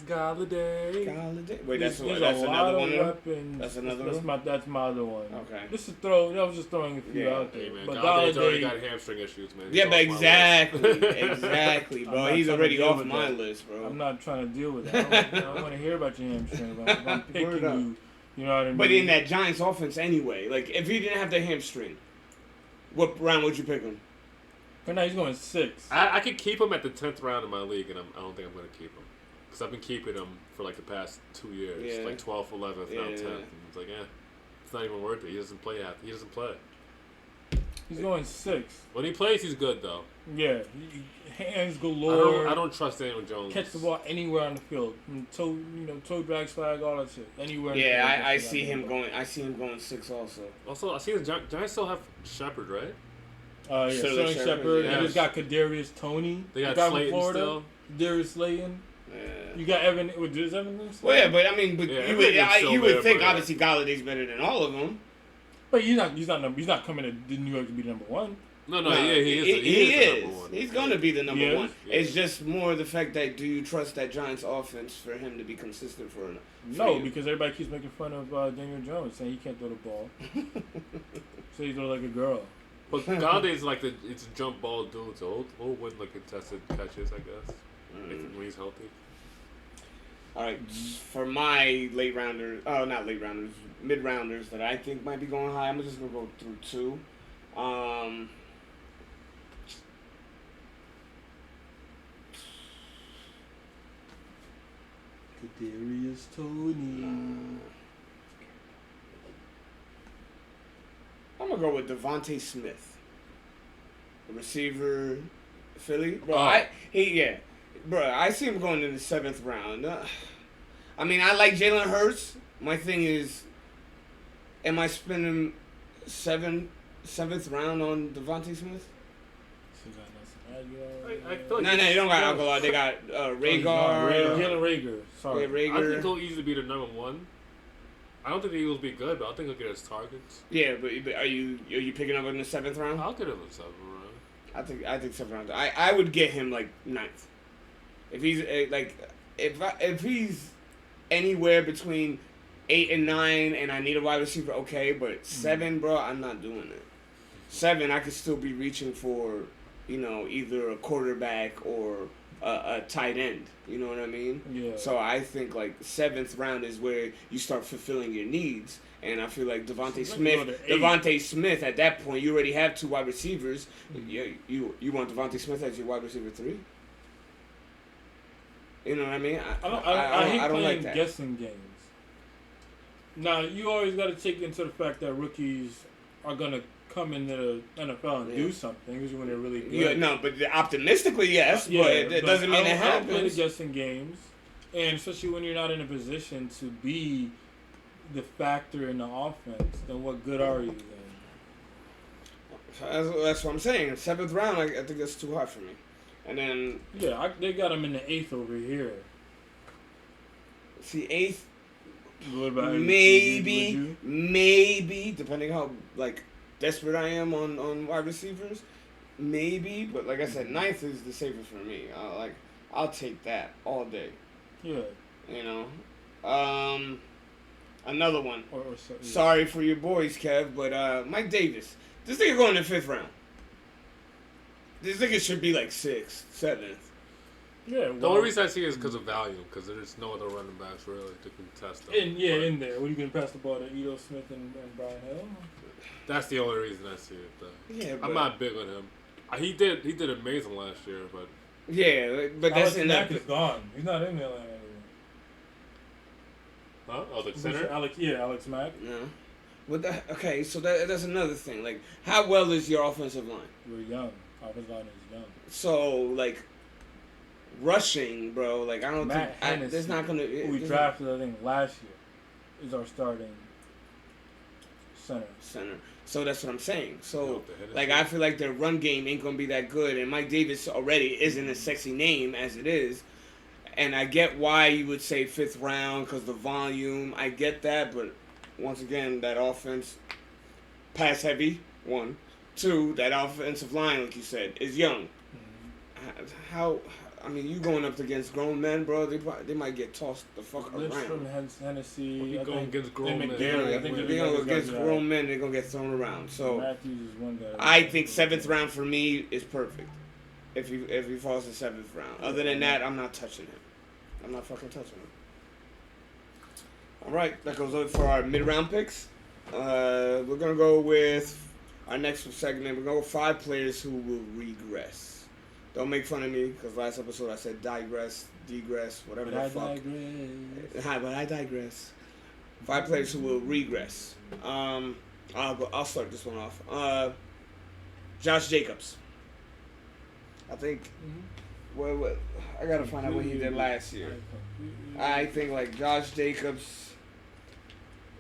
Galladay. Wait, that's There's another one. Weapons. That's another that's one? That's my other one. Okay. This is I was just throwing a few Yeah. out there. Hey man, But Galladay's already Galladay, got hamstring issues, man. Yeah, He's but off my list. exactly, I'm bro. not He's trying to already deal off with my that. list, bro. I'm not trying to deal with that. I don't want to hear about your hamstring. If I'm picking Word up. you, you know what I mean? But in that Giants offense anyway, like if he didn't have the hamstring, what round would you pick him? Right now he's going 6. I could keep him at the 10th round in my league, and I don't think I'm going to keep him. Because I've been keeping him for like the past 2 years. Yeah. Like 12th, 11th, now 10th. Yeah. And it's like, it's not even worth it. He doesn't play. He doesn't play. He's going 6. When he plays, he's good, though. Yeah. Hands galore. I don't trust Daniel Jones. Catch the ball anywhere on the field. Toe drag flag, all that shit. Anywhere. on the field, Yeah, I catch the see him ball. going. I see him going 6 also. Also, I see the Giants still have Shepard, right? Yeah, Sterling Sterling Shepard, Shepard. yeah. You just got Kadarius Toney. They got the guy from Slayton Florida. still. Darius Slayton. Yeah. You got Evan. Is Evan there still? Well, yeah, but I mean, Yeah, you would, everything's still you would there, think but- obviously Galladay's better than all of them. But he's not coming to New York to be number 1. No, No, yeah, he is the number one. He's going to be the number He is? one. Yeah. It's just more the fact that do you trust that Giants offense for him to be consistent for No, you? because everybody keeps making fun of Daniel Jones, saying he can't throw the ball. So he throw like a girl. But Galladay's like it's a jump ball dude, so he'll win like contested catches, I guess, when he's healthy. All right, for my late rounders, not late rounders, mid rounders that I think might be going high, I'm just gonna go through 2. Kadarius Toney. I'm gonna go with Devontae Smith, the receiver, Philly. Bro, Oh. I see him going in the 7th round. I mean, I like Jalen Hurts. My thing is, am I spending 7th round on Devontae Smith? I feel like No, you don't got Aguilar. They got Rhaegar. Jalen Rager. Sorry. Yeah, I think Rager. he'll easily be the number 1. I don't think the Eagles will be good, but I think he'll get his targets. Yeah, but are you picking up in the 7th round? I'll get him in 7th round. I think 7th round. I would get him like 9th. If he's if he's anywhere between 8 and 9, and I need a wide receiver, okay. But 7, bro, I'm not doing it. 7, I could still be reaching for, either a quarterback or a tight end. You know what I mean? Yeah. So I think like 7th round is where you start fulfilling your needs, and I feel like Devontae Smith at that point you already have 2 wide receivers. Yeah, you want Devontae Smith as your wide receiver 3? You know what I mean? I hate don't playing like that. guessing games. Now, you always got to take into the fact that rookies are going to come into the NFL and do something, usually when they're really good. Yeah, no, but optimistically, yes, but it doesn't mean it I don't play the happens. guessing games, and especially when you're not in a position to be the factor in the offense, then what good are you then? That's what I'm saying. 7th round, I think that's too high for me. And then They got him in the 8th over here. see 8th, What about maybe depending how desperate I am on wide receivers, maybe. But like I said, 9th is the safest for me. I'll take that all day. Yeah. I Another one. So, yeah. Sorry for your boys, Kev, but Mike Davis. This nigga going in the 5th round. This nigga should be like 6th, 7th. Yeah, The only reason I see it is because of value, because there's no other running backs really to contest them. In there. What are you going to pass the ball to Ito Smith and Brian Hill? That's the only reason I see it, though. Yeah, I'm not big on him. He did amazing last year, but... Yeah, but that's Alex Mack is gone. He's not in Atlanta anymore. Huh? Oh, the center? Alex Mack. No. Okay, so that's another thing. Like, how well is your offensive line? We're young. Offensive line is young. So, like, rushing, bro, like, I don't Matt think... Hennessy, there's not going to... who we drafted, I think, last year, is our starting center. So that's what I'm saying. So, Yeah, like, I feel like their run game ain't going to be that good. And Mike Davis already isn't a sexy name as it is. And I get why you would say 5th round because the volume. I get that. But, once again, that offense, pass heavy, 1. 2, that offensive line, like you said, is young. How... I mean, you going up against grown men, bro, they might get tossed the fuck Blitz around. from Hennessy. When you going against grown men. They're going to go against grown men, they're going to get thrown around. So, Matthews is one guy. I think 7th round for me is perfect. If he falls in 7th round. Other than that, I'm not touching him. I'm not fucking touching him. All right, that goes over for our mid-round picks. We're going to go with our next segment. We're going to go with 5 players who will regress. Don't make fun of me, because last episode I said digress, degress, whatever the fuck. But I digress. 5 players who will regress. I'll start this one off. Josh Jacobs. I think. Well, I gotta find out what he did last year. I think like Josh Jacobs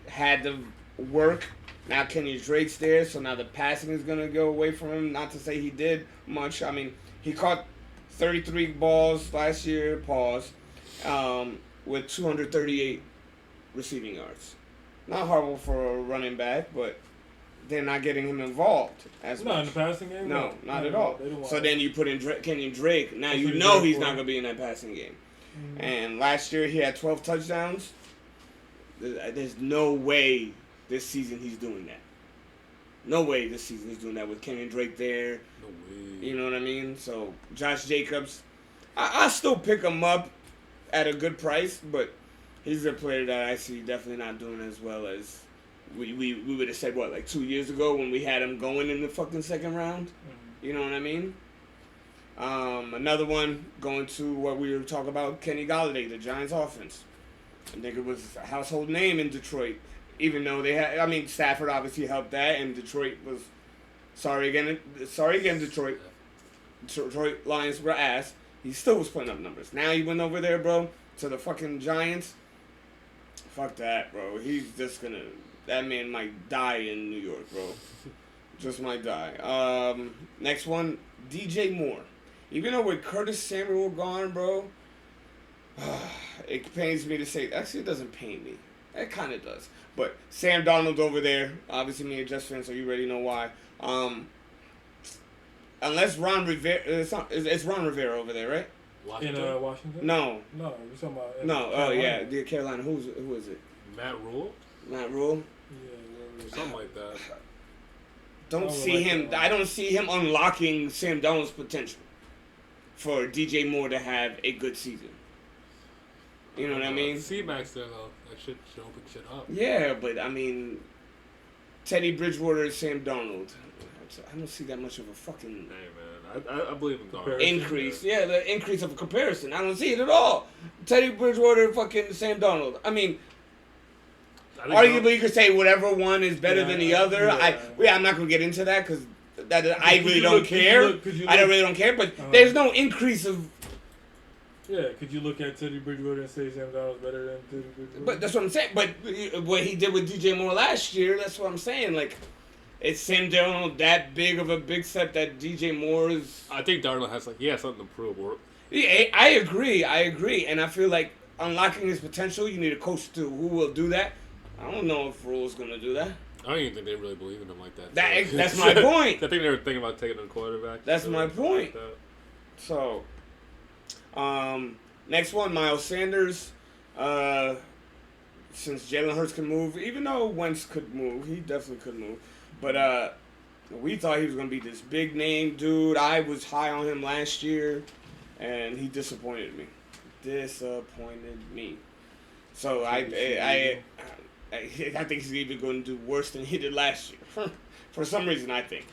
had to work. Now Kenny Drake's there, so now the passing is gonna go away from him. Not to say he did much. I mean, he caught 33 balls last year, with 238 receiving yards. Not horrible for a running back, but they're not getting him involved as much. Not in the passing game? No, not at all. So then you put in Kenyon Drake. Now you know he's not going to be in that passing game. Mm-hmm. And last year he had 12 touchdowns. There's no way this season he's doing that. No way this season he's doing that with Kenyon Drake there. No way. You know what I mean? So, Josh Jacobs, I still pick him up at a good price, but he's a player that I see definitely not doing as well as we would have said, what, like 2 years ago when we had him going in the fucking 2nd round? Mm-hmm. You know what I mean? Another one, going to what we were talking about, Kenny Golladay, the Giants offense. I think it was a household name in Detroit. Even though they had, I mean, Stafford obviously helped that, and Detroit was, sorry again, Detroit. Detroit Lions were ass. He still was putting up numbers. Now he went over there, bro, to the fucking Giants. Fuck that, bro. He's just gonna, that man might die in New York, bro. Just might die. Next one, DJ Moore. Even though with Curtis Samuel gone, bro, it pains me to say, actually it doesn't pain me. It kind of does. But Sam Darnold over there, obviously me a Jets fan, so you already know why. Unless Ron Rivera, it's Ron Rivera over there, right? Washington? In Washington? No. No, we're talking about... No, oh yeah, the Carolina. Who is it? Matt Rule? Matt Rule? Yeah, Something like that. Don't see him. I don't see him unlocking Sam Darnold's potential for DJ Moore to have a good season. You know what I mean? C-Max there, though. That shit should open shit up. Yeah, but I mean, Teddy Bridgewater and Sam Darnold. I don't see that much of a fucking Hey, man. I believe in Darnold. increase. Yeah, the increase of a comparison. I don't see it at all. Teddy Bridgewater and fucking Sam Darnold. I mean, arguably you could say whatever one is better than the other. Yeah. I'm not going to get into that because I really don't care. I really don't care, but there's no increase of... Yeah, could you look at Teddy Bridgewater and say Sam Darnold's better than Teddy Bridgewater? But that's what I'm saying. But what he did with DJ Moore last year, that's what I'm saying. Like, it's Sam Darnold that big of a big step that DJ Moore is... I think Darnold has, something to prove. Yeah, I agree. And I feel like unlocking his potential, you need a coach who will do that. I don't know if Rule's going to do that. I don't even think they really believe in him like that. That's my point. I think they were thinking about taking a quarterback. That's my point. Like So, next one, Miles Sanders. since Jalen Hurts can move, even though Wentz could move, he definitely could move. But we thought he was going to be this big name dude. I was high on him last year, and he disappointed me. So I think he's even going to do worse than he did last year. For some reason, I think.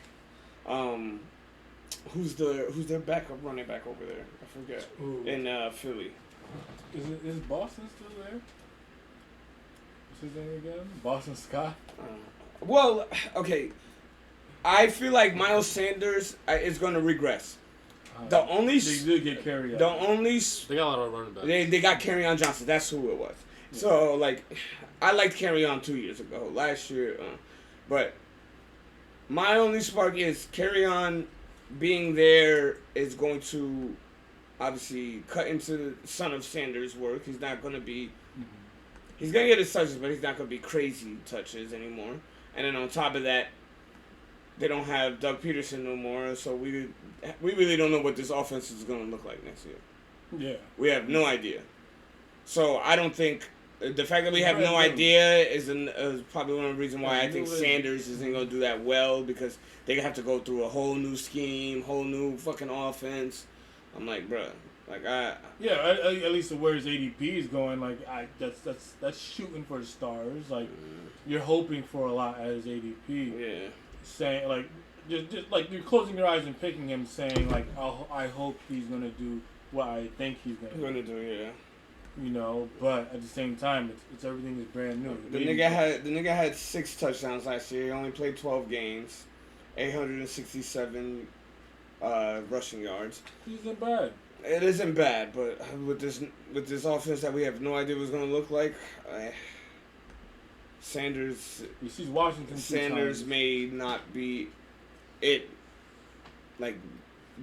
Who's their backup running back over there? I forget. Ooh. In Philly. Is Boston still there? What's his name again? Boston Scott? Well, okay. I feel like Miles Sanders is going to regress. The only they did get carry on. The only They got a lot of running backs. they got Kerryon Johnson. That's who it was. Yeah. So like, I liked Kerryon 2 years ago. Last year, but my only spark is Kerryon being there is going to obviously cut into the son of Sanders' work. He's not going to be. He's going to get his touches, but he's not going to be crazy touches anymore. And then on top of that, they don't have Doug Peterson no more, so we really don't know what this offense is going to look like next year. Yeah. We have no idea. So I don't think the fact that we have no idea is probably one of the reasons why I think Sanders isn't going to do that well, because they have to go through a whole new scheme, whole new fucking offense. I'm like, bruh, Yeah, at least where his ADP is going, like that's shooting for the stars. Like you're hoping for a lot at his ADP. Yeah. Saying like just like you're closing your eyes and picking him, saying like I hope he's gonna do what I think he's gonna do. Yeah. You know, but at the same time, it's everything is brand new. The nigga had 6 touchdowns last year. He only played 12 games, 867 rushing yards. It isn't bad. It isn't bad, but with this offense that we have no idea what's gonna look like, Sanders. He sees Washington. Sanders may not be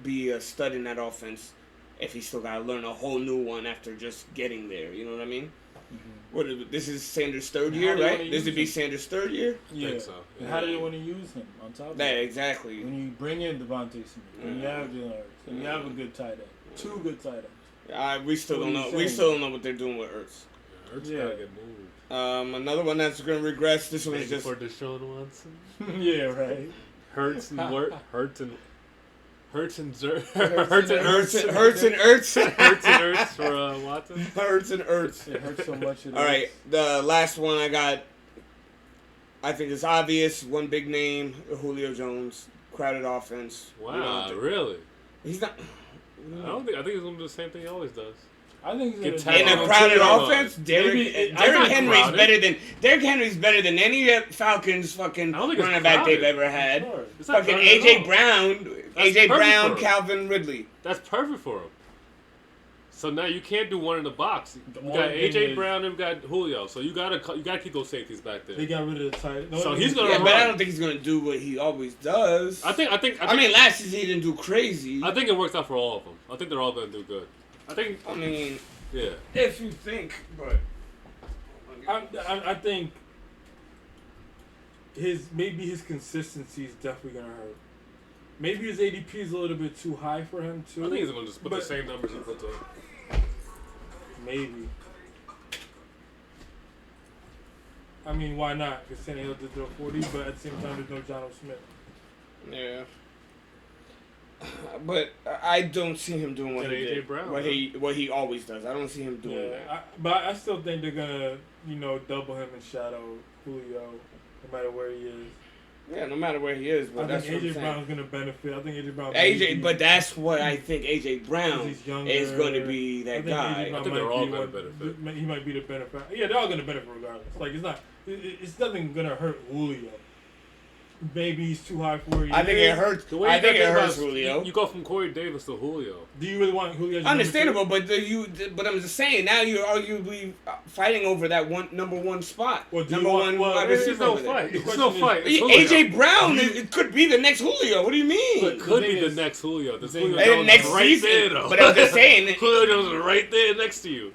be a stud in that offense if he still gotta learn a whole new one after just getting there. You know what I mean? Mm-hmm. This is Sanders' third year, right? This would be Sanders' third year. Yeah. I think so. And how do they want to use him on top of that? that? Exactly. When you bring in Devontae Smith, when you have Jalen Hurts, and you have a good tight end, 2 good tight ends. We still don't know. We still don't know what they're doing with Ertz. Ertz gotta get moved. Another one that's going to regress. This one is just for Deshaun Watson. Yeah, right. Hurts and Ertz for Watson. Hurts and Ertz. It hurts so much. All right, the last one I got. I think it's obvious. One big name, Julio Jones. Crowded offense. Wow, really? He's not. I think he's gonna do the same thing he always does. I think he's in a crowded offense. Derrick Henry's better than any Falcons fucking running back they've ever had. Sure. Fucking AJ Brown, Calvin Ridley. That's perfect for him. So now you can't do one in the box. You got AJ Brown and you got Julio. So you gotta keep those safeties back there. They got rid of the tight end. So he's gonna run. But I don't think he's gonna do what he always does. I mean, last season he didn't do crazy. I think it works out for all of them. I think they're all gonna do good. Yeah. If you think, but I think his consistency is definitely gonna hurt. Maybe his ADP is a little bit too high for him too. I think he's gonna just put the same numbers he puts up. Maybe. I mean, why not? Because Tannehill did throw 40, but at the same time, there's no John O. Smith. Yeah. But I don't see him doing what he did. Brown, what he always does. I don't see him doing that. But I still think they're gonna, double him and shadow Julio, no matter where he is. Yeah, no matter where he is. But I think AJ Brown's gonna benefit. I think AJ Brown. But that's what I think. AJ Brown is going to be that guy. I think they're all going to benefit. He might be the benefit. Yeah, they're all going to benefit regardless. Like it's nothing gonna hurt Julio. Maybe he's too high for you. I think it hurts. I think it hurts Julio. You go from Corey Davis to Julio. Do you really want Julio? Understandable, but I'm just saying. Now you're arguably fighting over that number one spot. Well, number one. There's no fight. There's no fight. AJ Brown, it could be the next Julio. What do you mean? It could be the next Julio. The next season. There, but I'm just saying. Julio Jones is right there next to you.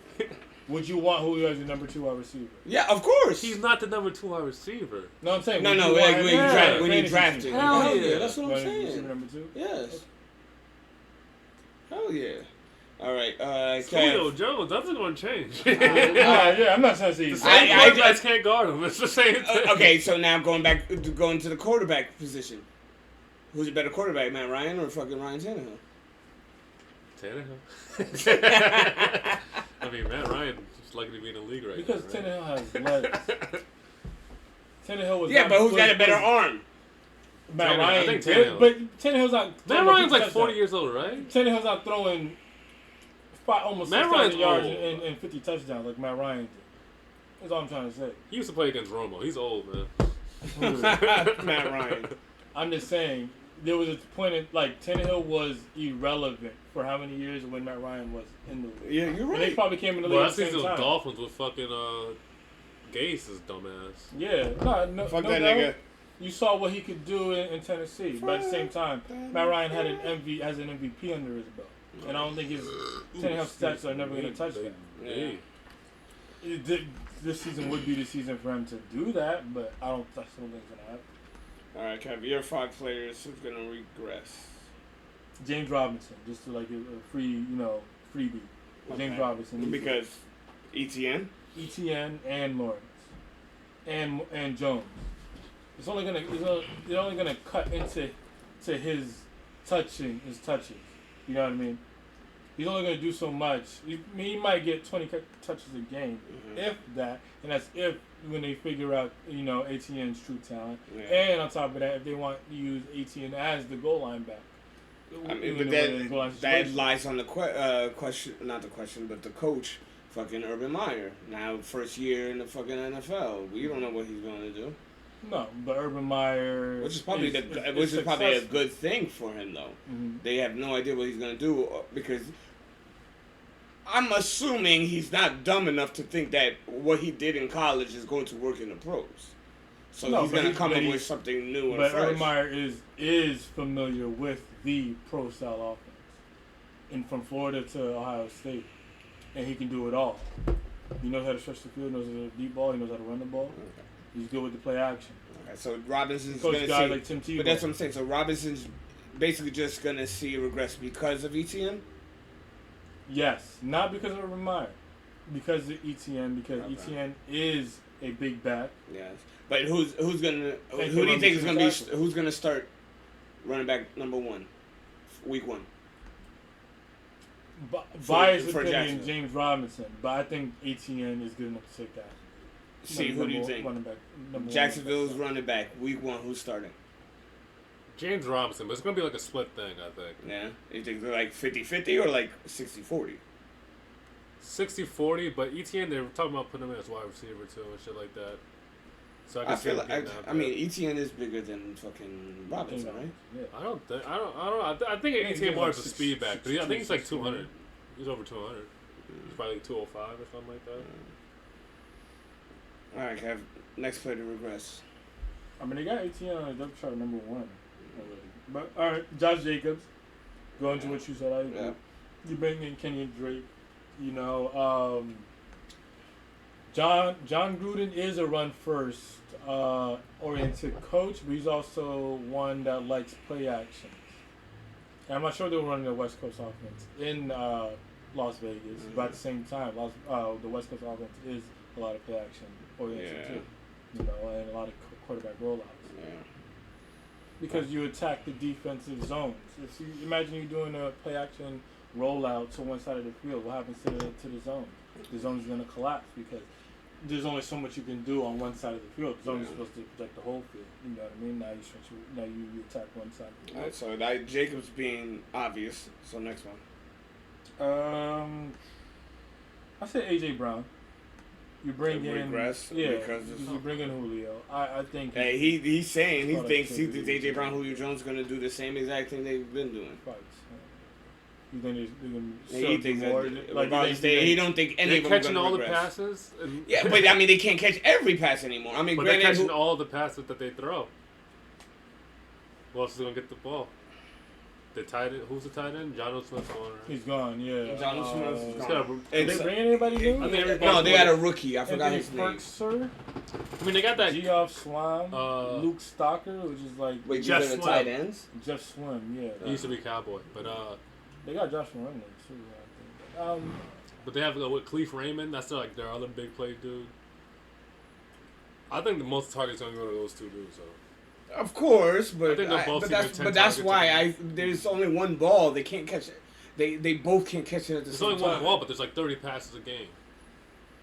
Would you want Julio as your number 2 wide receiver? Yeah, of course. He's not the number 2 wide receiver. No, I'm saying when you draft him. Hell yeah, that's what I'm saying. Number 2? Yes. Hell yeah. All right. Julio Jones, that's going to change. Yeah, I'm not trying to say he's quarterbacks can't guard him. It's the same thing. Okay, so now going to the quarterback position. Who's a better quarterback, Matt Ryan or fucking Ryan Tannehill? I mean, Matt Ryan is lucky to be in the league right because now. Tannehill has legs. Tannehill was but who's got a better arm? Matt Tannehill. Ryan. I think Tannehill. But Tannehill's not. Matt Ryan's like 40 years old, right? Tannehill's not throwing almost 6,000 yards and 50 touchdowns like Matt Ryan did. That's all I'm trying to say. He used to play against Romo. He's old, man. Matt Ryan. I'm just saying, there was a point in, like, Tannehill was irrelevant for how many years when Matt Ryan was in the league. Yeah, you're right. And they probably came in the league Well, at the same time. Dolphins with fucking Gase's dumbass. Yeah, no Fuck no that doubt. nigga. You saw what he could do in Tennessee, but at the same time, Matt Ryan had has an MVP under his belt, and I don't think his Tannehill's stats are never going to touch that. Yeah. This season would be the season for him to do that, but I don't think it's going to happen. All right, Kev, your 5 players who's going to regress. James Robinson, just to like a freebie. James Robinson. Because ETN? ETN and Lawrence. And Jones. They're only gonna cut into his touches. You know what I mean? He's only gonna do so much. He might get 20 touches a game, if that, and that's if when they figure out ATN's true talent. Yeah. And on top of that, if they want to use ATN as the goal line back. I mean, but that lies on the question, not the question, but the coach, fucking Urban Meyer. Now, first year in the fucking NFL, we don't know what he's going to do. No, but Urban Meyer, which is probably a good thing for him, though. Mm-hmm. They have no idea what he's going to do because I'm assuming he's not dumb enough to think that what he did in college is going to work in the pros. So he's going to come up with something new and fresh. But Urban Meyer is familiar with the pro style offense, and from Florida to Ohio State, and he can do it all. He knows how to stretch the field, knows how to deep ball, he knows how to run the ball. Okay. He's good with the play action. Okay, so Robinson's going to see, like Tim Tebow. But that's what I'm saying. So Robinson's basically just going to see regress because of ETN? Yes. Not because of Urban Meyer. Because of ETN, because ETN is a big bat. Yes. But who do you think is going to be, who's going to start running back number 1, week 1? Biased opinion, James Robinson. But I think ETN is good enough to take that. See, who do you think? Jacksonville's running back, week 1, who's starting? James Robinson, but it's going to be like a split thing, I think. Yeah? You think they're like 50-50 or like 60-40? 60-40, but ETN, they were talking about putting him as wide receiver too and shit like that. So I feel like, I mean, ETN is bigger than fucking Robinson, right? Yeah. I think ETN more is a speed back, but I think he's like 200. He's over 200. He's probably like 205 or something like that. All right, Kev. Next player to regress. I mean, they got ATN on the depth chart number 1 already. But, all right, Josh Jacobs. Going to what you said. You bring in Kenyon Drake. John Gruden is a run-first oriented coach, but he's also one that likes play actions. And I'm not sure they'll run the West Coast offense in Las Vegas, but at the same time, the West Coast offense is a lot of play action oriented too, and a lot of quarterback rollouts. Yeah. Because you attack the defensive zones. If you imagine you doing a play action rollout to one side of the field, what happens to the zone? The zone is going to collapse because there's only so much you can do on one side of the field. The zone is supposed to protect the whole field. You know what I mean? Now you attack one side of the field. All right, so Jacobs being obvious. So next one. I say AJ Brown. You bring in regress, because you bring in Julio. I think. Hey, he's saying he thinks AJ Brown, Julio Jones going to do the same exact thing they've been doing. Right. You think they're he thinks more? He don't think any of them are going to catching all regress. the passes. Yeah, but I mean they can't catch every pass anymore. I mean, but they're catching all the passes that they throw. Who else is going to get the ball? The tight end. Who's the tight end? John Smith's gone. Right? He's gone. Yeah. John Smith's gone. Did they bring anybody new? No, they got a rookie. I forgot his name. Sir? I mean, they got that. Geoff Swim, Luke Stocker, which is like. Wait, Jeff Swim. Tight ends? Jeff Swim, yeah. He used to be Cowboy, but they got Josh Allen there too. I think. But they have with Cleve Raymond. That's like their other big play dude. I think the most targets gonna go to those two dudes. So. Of course, but I think they'll both see like 10 that's targets why there's only one ball. They can't catch it. They both can't catch it at the There's same only time. one ball, but there's like 30 passes a game,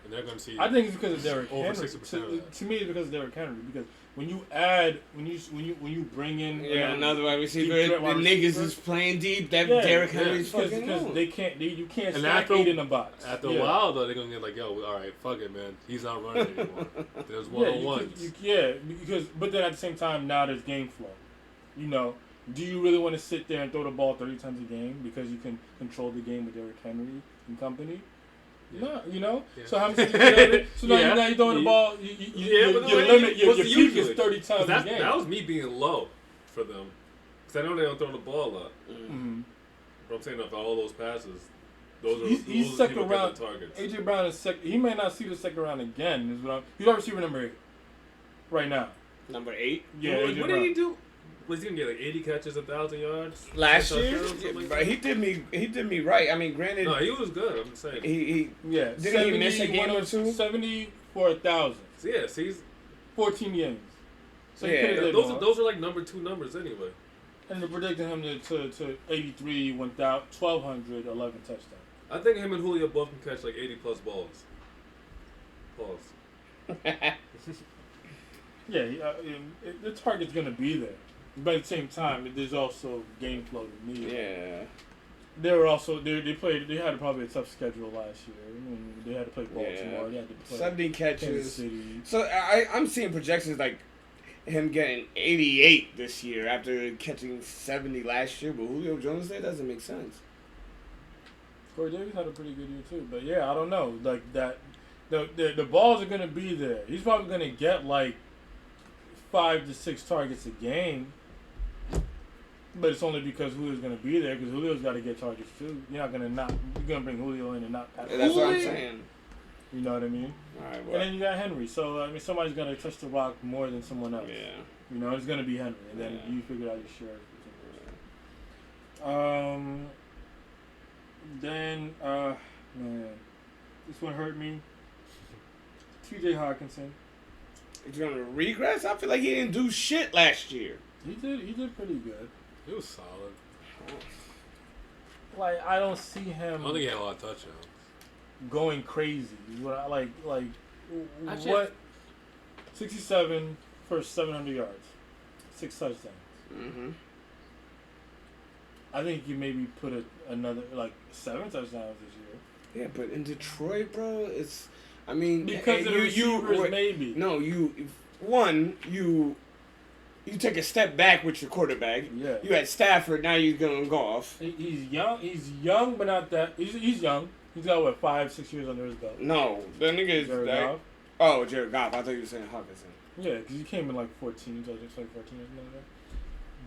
and they're gonna see. I think it's because of Derrick over Henry. 60% To, of that. to me, it's because of Derrick Henry. Because when you bring in Another wide receiver, deep the threat wide niggas receiver. is playing deep. That Derrick Henry's fucking because on. you can't And stack after- 8 in the box. After a while, though, they're gonna get like, yo, all right, fuck it, man. He's not running anymore. There's one-on-ones. But then at the same time, now there's game flow. You know, do you really want to sit there and throw the ball 30 times a game because you can control the game with Derrick Henry and company? Yeah. No, you know. Yeah. So how many? So now you're throwing the ball. Your limit, your peak is 30 times a game. That was me being low for them, because I know they don't throw the ball a lot. Mm-hmm. But I'm saying, after all those passes, those are He's those second people round. get the targets. AJ Brown is second. He may not see the second round again. He's our receiver number 8 right now. Number 8 Yeah, What AJ did Brown. he do? Was he gonna get like 80 catches, 1,000 yards last 10 year. touchdowns, something like But that? he did me right. I mean, granted, No, he was good. I'm just saying. he Yeah, Didn't he miss a game or two? 70 for 1,000. So, yeah, see, 14 games. So Yeah, he could have those are like number 2 numbers anyway. And they're predicting him to 83, 1,200, 11 touchdowns. I think him and Julio both can catch like 80 plus balls. Pause. Yeah, the target's going to be there. But at the same time, there's also game flow to me. yeah. They were also they had probably a tough schedule last year. I mean, they had to play Baltimore. They had to play 70 Kansas catches. City. So I'm seeing projections like him getting 88 this year after catching 70 last year. But Julio Jones, that doesn't make sense. Corey Davis had a pretty good year too. But yeah, I don't know. Like that, the balls are gonna be there. He's probably gonna get like 5 to 6 targets a game. But it's only because Julio's gonna be there. Because Julio's got to get targets too. You're gonna bring Julio in and not pass. That's what I'm saying. You know what I mean? All right, And well, then you got Henry. So I mean, somebody's gonna touch the rock more than someone else. yeah. You know, it's gonna be Henry, and then Yeah. you figure out your shares. Then man, this one hurt me. T.J. Hawkinson. He's gonna regress. I feel like he didn't do shit last year. He did pretty good. He was solid. Like I don't see I him don't think he had a lot of touchdowns. going crazy. What I like Actually- what 67 for 700 yards, 6 touchdowns. Mm-hmm. I think you maybe put another like 7 touchdowns this year. Yeah, but in Detroit, bro, it's. I mean, Because of the receivers, maybe. No, you take a step back with your quarterback. Yeah. You had Stafford, now you're going golf. He's young. He's young, but not that. He's young. He's got what 5-6 years under his belt. No, the nigga is Jared like, Goff? oh, Jared Goff. I thought you were saying Hawkinson. Yeah, because he came in like 14, so it's like 14 or something like that.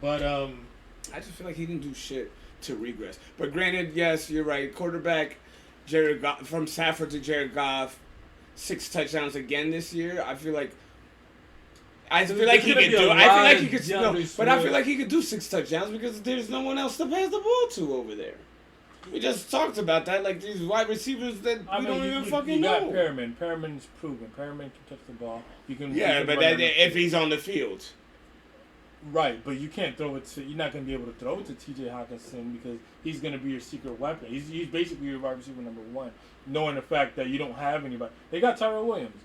But I just feel like he didn't do shit to regress. But granted, yes, you're right. Quarterback, Jared Goff, from Stafford to Jared Goff, 6 touchdowns again this year. I feel like he could do. I feel like he could. No, but I feel like he could do 6 touchdowns because there's no one else to pass the ball to over there. We just talked about that, like these wide receivers that we don't even fucking know. You got Perriman. Perriman's proven. Perriman can touch the ball. You can. Yeah, but if he's on the field. Right, but you can't throw it to. You're not going to be able to throw it to T.J. Hawkinson because he's going to be your secret weapon. He's basically your wide receiver number 1, knowing the fact that you don't have anybody. They got Tyrell Williams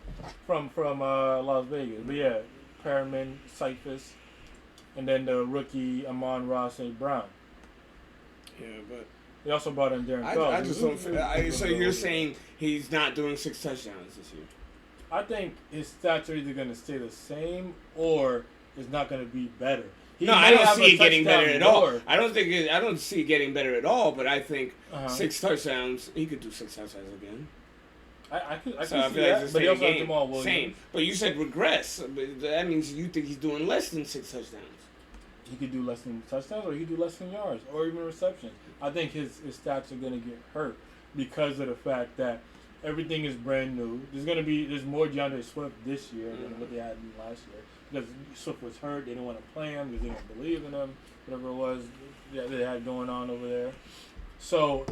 from Las Vegas, but yeah, Perriman, Cyphus, and then the rookie Amon-Ra St. Brown. Yeah, but They also brought in Darren Fells. I just don't feel. So you're saying he's not doing 6 touchdowns this year? I think his stats are either going to stay the same or it's not going to be better. No, I don't see it getting better at all. I don't see it getting better at all. But I think 6 touchdowns. He could do 6 touchdowns again. I can So see I feel that, like but he also has same. Jamal Williams. Same. But you said regress. But that means you think he's doing less than 6 touchdowns. He could do less than touchdowns, or he could do less than yards, or even receptions. I think his stats are going to get hurt because of the fact that everything is brand new. There's more DeAndre Swift this year than what they had last year because Swift was hurt. They didn't want to play him because they didn't believe in him. Whatever it was that they had going on over there. So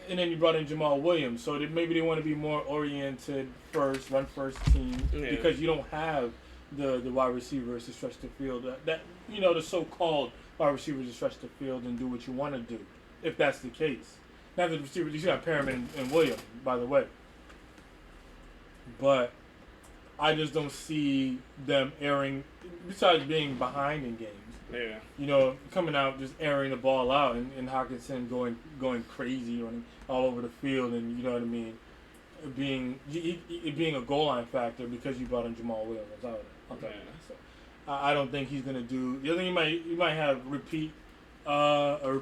and then you brought in Jamal Williams, so maybe they want to be more oriented run first team because you don't have the wide receivers to stretch the field. That the so-called wide receivers to stretch the field and do what you want to do, if that's the case. Not the receivers, you got Perriman and Williams, by the way. But I just don't see them airing, besides being behind in games. Yeah. Coming out just airing the ball out and Hawkinson going crazy all over the field, and you know what I mean, being a goal line factor because you brought in Jamal Williams. Okay. So I don't think he's gonna do. The other thing he might have a repeat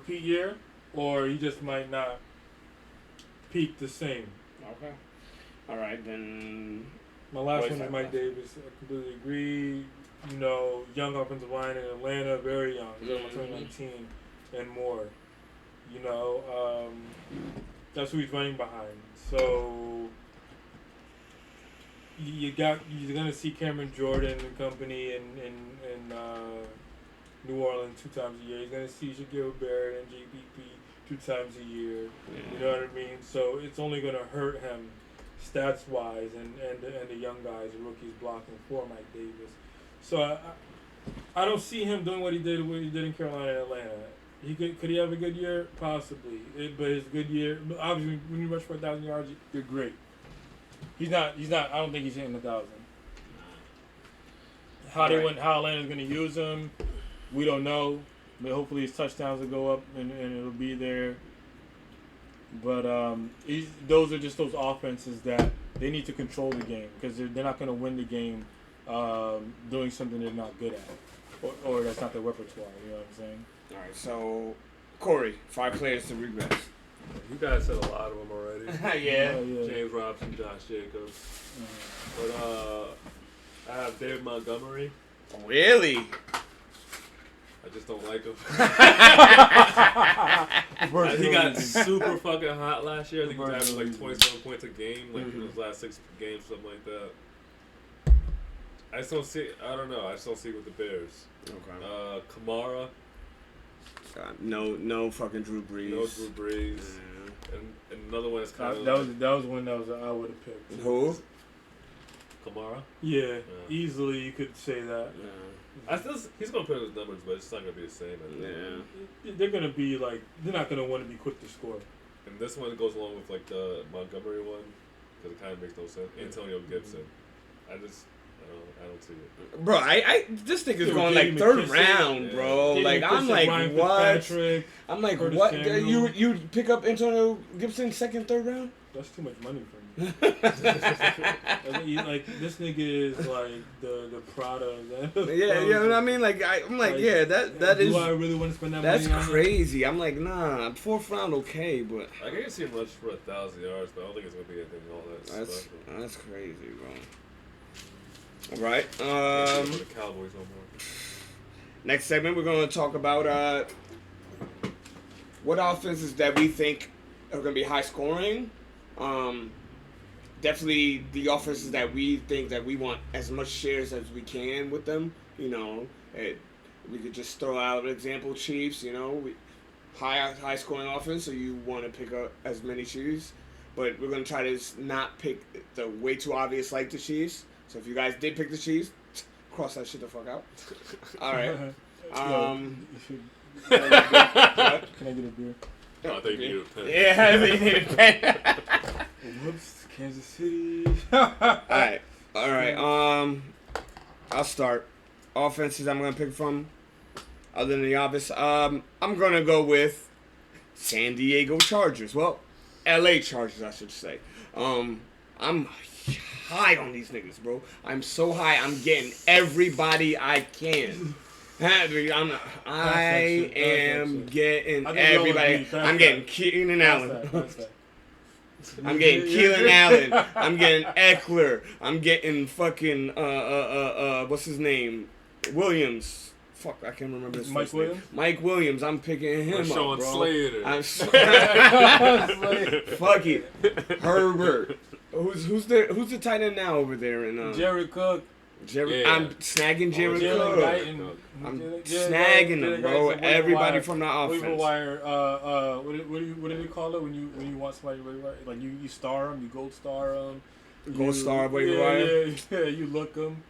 year, or he just might not peak the same. Okay. All right then. My last one is Mike Davis. I completely agree. Young offensive line in Atlanta, very young. 2019 and more. That's who he's running behind. So you're gonna see Cameron Jordan and company in New Orleans 2 times a year. You're gonna see Shaquille Barrett and JPP 2 times a year. Yeah. You know what I mean? So it's only gonna hurt him stats wise, and the young guys, the rookies blocking for Mike Davis. So I don't see him doing what he did in Carolina and Atlanta. Could he have a good year? Possibly. But his good year, obviously, when you rush for 1,000 yards, you're great. He's not. I don't think he's hitting 1,000. How Atlanta's going to use him, we don't know. But hopefully his touchdowns will go up and it'll be there. But those are just those offenses that they need to control the game because they're not going to win the game doing something they're not good at or that's not their repertoire. You know what I'm saying? All right, so Cory, 5 players to regress. You guys said a lot of them already. Yeah. James Robinson, Josh Jacobs. But I have David Montgomery. Really? I just don't like him. He got super fucking hot last year. I think he was having like 27 points a game, like in his last 6 games, something like that. I just don't see. I don't know. I just don't see it with the Bears. Okay. Kamara. No fucking Drew Brees. No Drew Brees. Yeah. And another one is kind of that was one that I would have picked. Who? Kamara. Yeah, easily you could say that. Yeah. He's gonna put his numbers, but it's not gonna be the same. They're gonna be like they're not gonna want to be quick to score. And this one goes along with like the Montgomery one because it kind of makes no sense. Antonio Gibson. I don't see it. Bro, this nigga's going like 3rd round, bro. Like I'm like what? I'm like what? You pick up Antonio Gibson 2nd, 3rd round? That's too much money for me. Like this nigga is like the Prada. Yeah, you know what I mean? Like I'm like yeah, that is. Do I really want to spend that money? That's That's crazy. I'm like nah, 4th round okay, but I can see him rush for 1,000 yards, but I don't think it's gonna be anything all that special. That's crazy, bro. All right. The Cowboys no more. Next segment, we're going to talk about what offenses that we think are going to be high scoring. Definitely the offenses that we think that we want as much shares as we can with them. We could just throw out an example, Chiefs. High scoring offense, so you want to pick up as many Chiefs. But we're going to try to not pick the way too obvious like the Chiefs. So if you guys did pick the Chiefs, cross that shit the fuck out. All right. Can I get a beer? I think you need a pen. Yeah, I think you need a pen. Whoops, Kansas City. All right. I'll start. Offenses I'm gonna pick from, other than the obvious. I'm gonna go with San Diego Chargers. Well, LA Chargers, I should say. I'm high on these niggas, bro. I'm so high. I'm getting everybody I can. I am getting everybody. I'm getting Keenan Allen. I'm getting Keelan Allen. I'm getting Eckler. I'm getting fucking what's his name? Williams. Fuck, I can't remember his first name. Mike Williams. I'm picking him up, bro. Slater. Fuck it. Herbert. Who's the tight end now over there in Jared Cook. I'm snagging Jerry Jalen Cook. Guyton. I'm Jalen snagging them, Guyton's bro. waiver Everybody wire. from the offense. Waiver wire. What do they call it when you want somebody waiver wire? Like you star them, you gold star them. Gold star waiver wire. Yeah, you look them.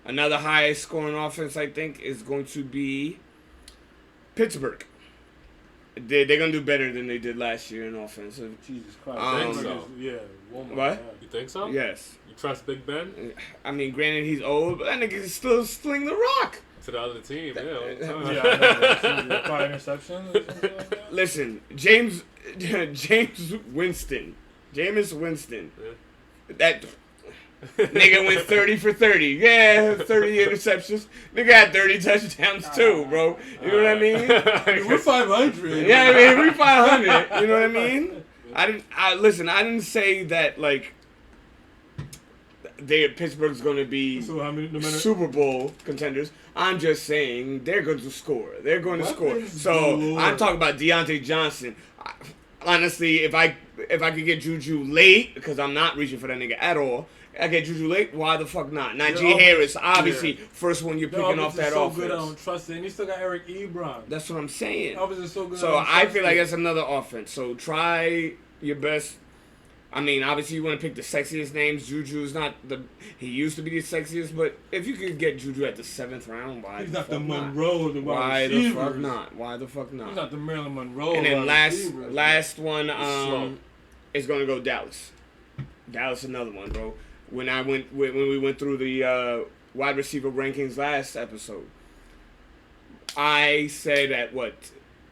Another highest scoring offense, I think, is going to be Pittsburgh. They're going to do better than they did last year in offensive. Jesus Christ. I think so. Yeah. Oh my What? God. You think so? Yes. You trust Big Ben? I mean, granted, he's old, but that nigga can still sling the rock. To the other team, yeah. all the time. Yeah, I know. 5 interceptions or something like that. Listen, James Winston. Yeah. That nigga went 30 for 30. Yeah, 30 interceptions. Nigga had 30 touchdowns too, bro. You know what I mean? We're 500. Yeah, I mean, we 500. You know what I mean? I didn't say that, like, Pittsburgh's going to be So how many? No matter, Super Bowl contenders. I'm just saying they're going to score. They're going to score. Weapons So galore. I'm talking about Deontay Johnson. Honestly, if I could get Juju late, because I'm not reaching for that nigga at all, I get Juju late. Why the fuck not? Najee Harris, obviously, first one you're picking off that so offense. good, I don't trust it. And you still got Eric Ebron. That's what I'm saying. Offense is so good. So don't I trust feel like it. that's another offense. So try your best. I mean, obviously you want to pick the sexiest names. Juju's not he used to be the sexiest, but if you could get Juju at the 7th round, why He's the not fuck the not? Monroe, the wide Why the receivers. fuck not? Why the fuck not? He's not the Marilyn Monroe. And then wide receivers. last one slow. is gonna go Dallas. Dallas, another one, bro. When we went through the wide receiver rankings last episode, I said at what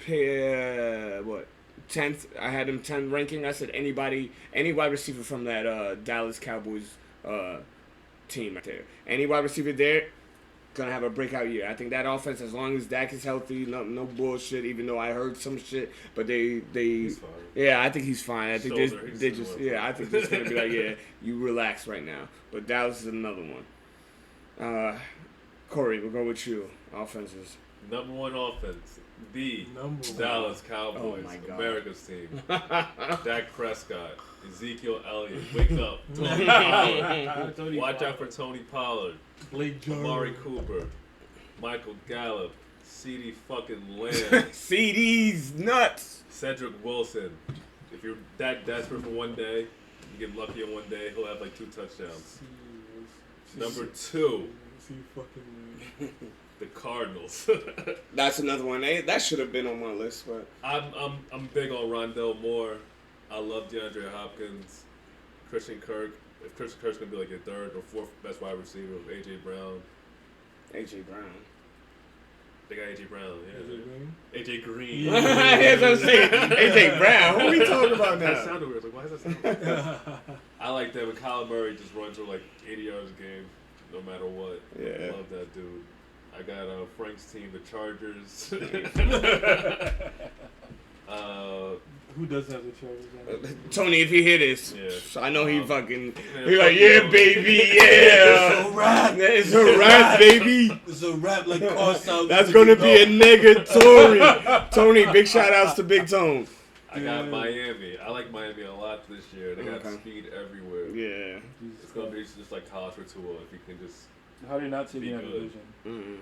10th. I had him 10th ranking. I said any wide receiver from that Dallas Cowboys team right there, any wide receiver there, gonna have a breakout year. I think that offense, as long as Dak is healthy, no bullshit. Even though I heard some shit, but they He's fine. yeah, I think he's fine. I think Shoulder, they he's just doing I think they're just gonna be like, yeah, you relax right now. But Dallas is another one. Cory, we'll go with you. Offenses. Number one offense, the Number one. Dallas Cowboys, Oh my God. America's team. Dak Prescott, Ezekiel Elliott, wake up. Tony Pollard. Tony Watch Pollard. out for Tony Pollard. Blake Jarwin. Amari Cooper, Michael Gallup, CeeDee fucking Lamb, CD's nuts. Cedric Wilson. If you're that desperate for one day, you get lucky on one day, he'll have like 2 touchdowns. Number 2, See fucking. the Cardinals. That's another one. That should have been on my list, but I'm big on Rondell Moore. I love DeAndre Hopkins, Christian Kirk. If Christian Kirk's gonna be like your 3rd or 4th best wide receiver, AJ Brown. AJ Brown. They got AJ Brown, yeah. AJ Green? AJ Green. Yeah. That's what I'm saying. AJ Brown. What are we talking about That now? sounded weird. Like, why does that sound? I like that when Kyler Murray just runs for like 80 yards a game, no matter what. Yeah. I love that dude. I got Frank's team, the Chargers. Who doesn't have the Chargers on? Tony, if you hear this, Yeah. I know he fucking. Yeah, He's like, fuck yeah, you. baby, yeah. It's a wrap. It's a wrap, baby. It's a rap like Carson. That's gonna be a negatory. Tony, big shout outs to Big Tone. I got Miami. I like Miami a lot this year. They got Okay. speed everywhere. Yeah. It's gonna be just like college for Tua if you can just. How do you not take Be that good. division? Mm-hmm.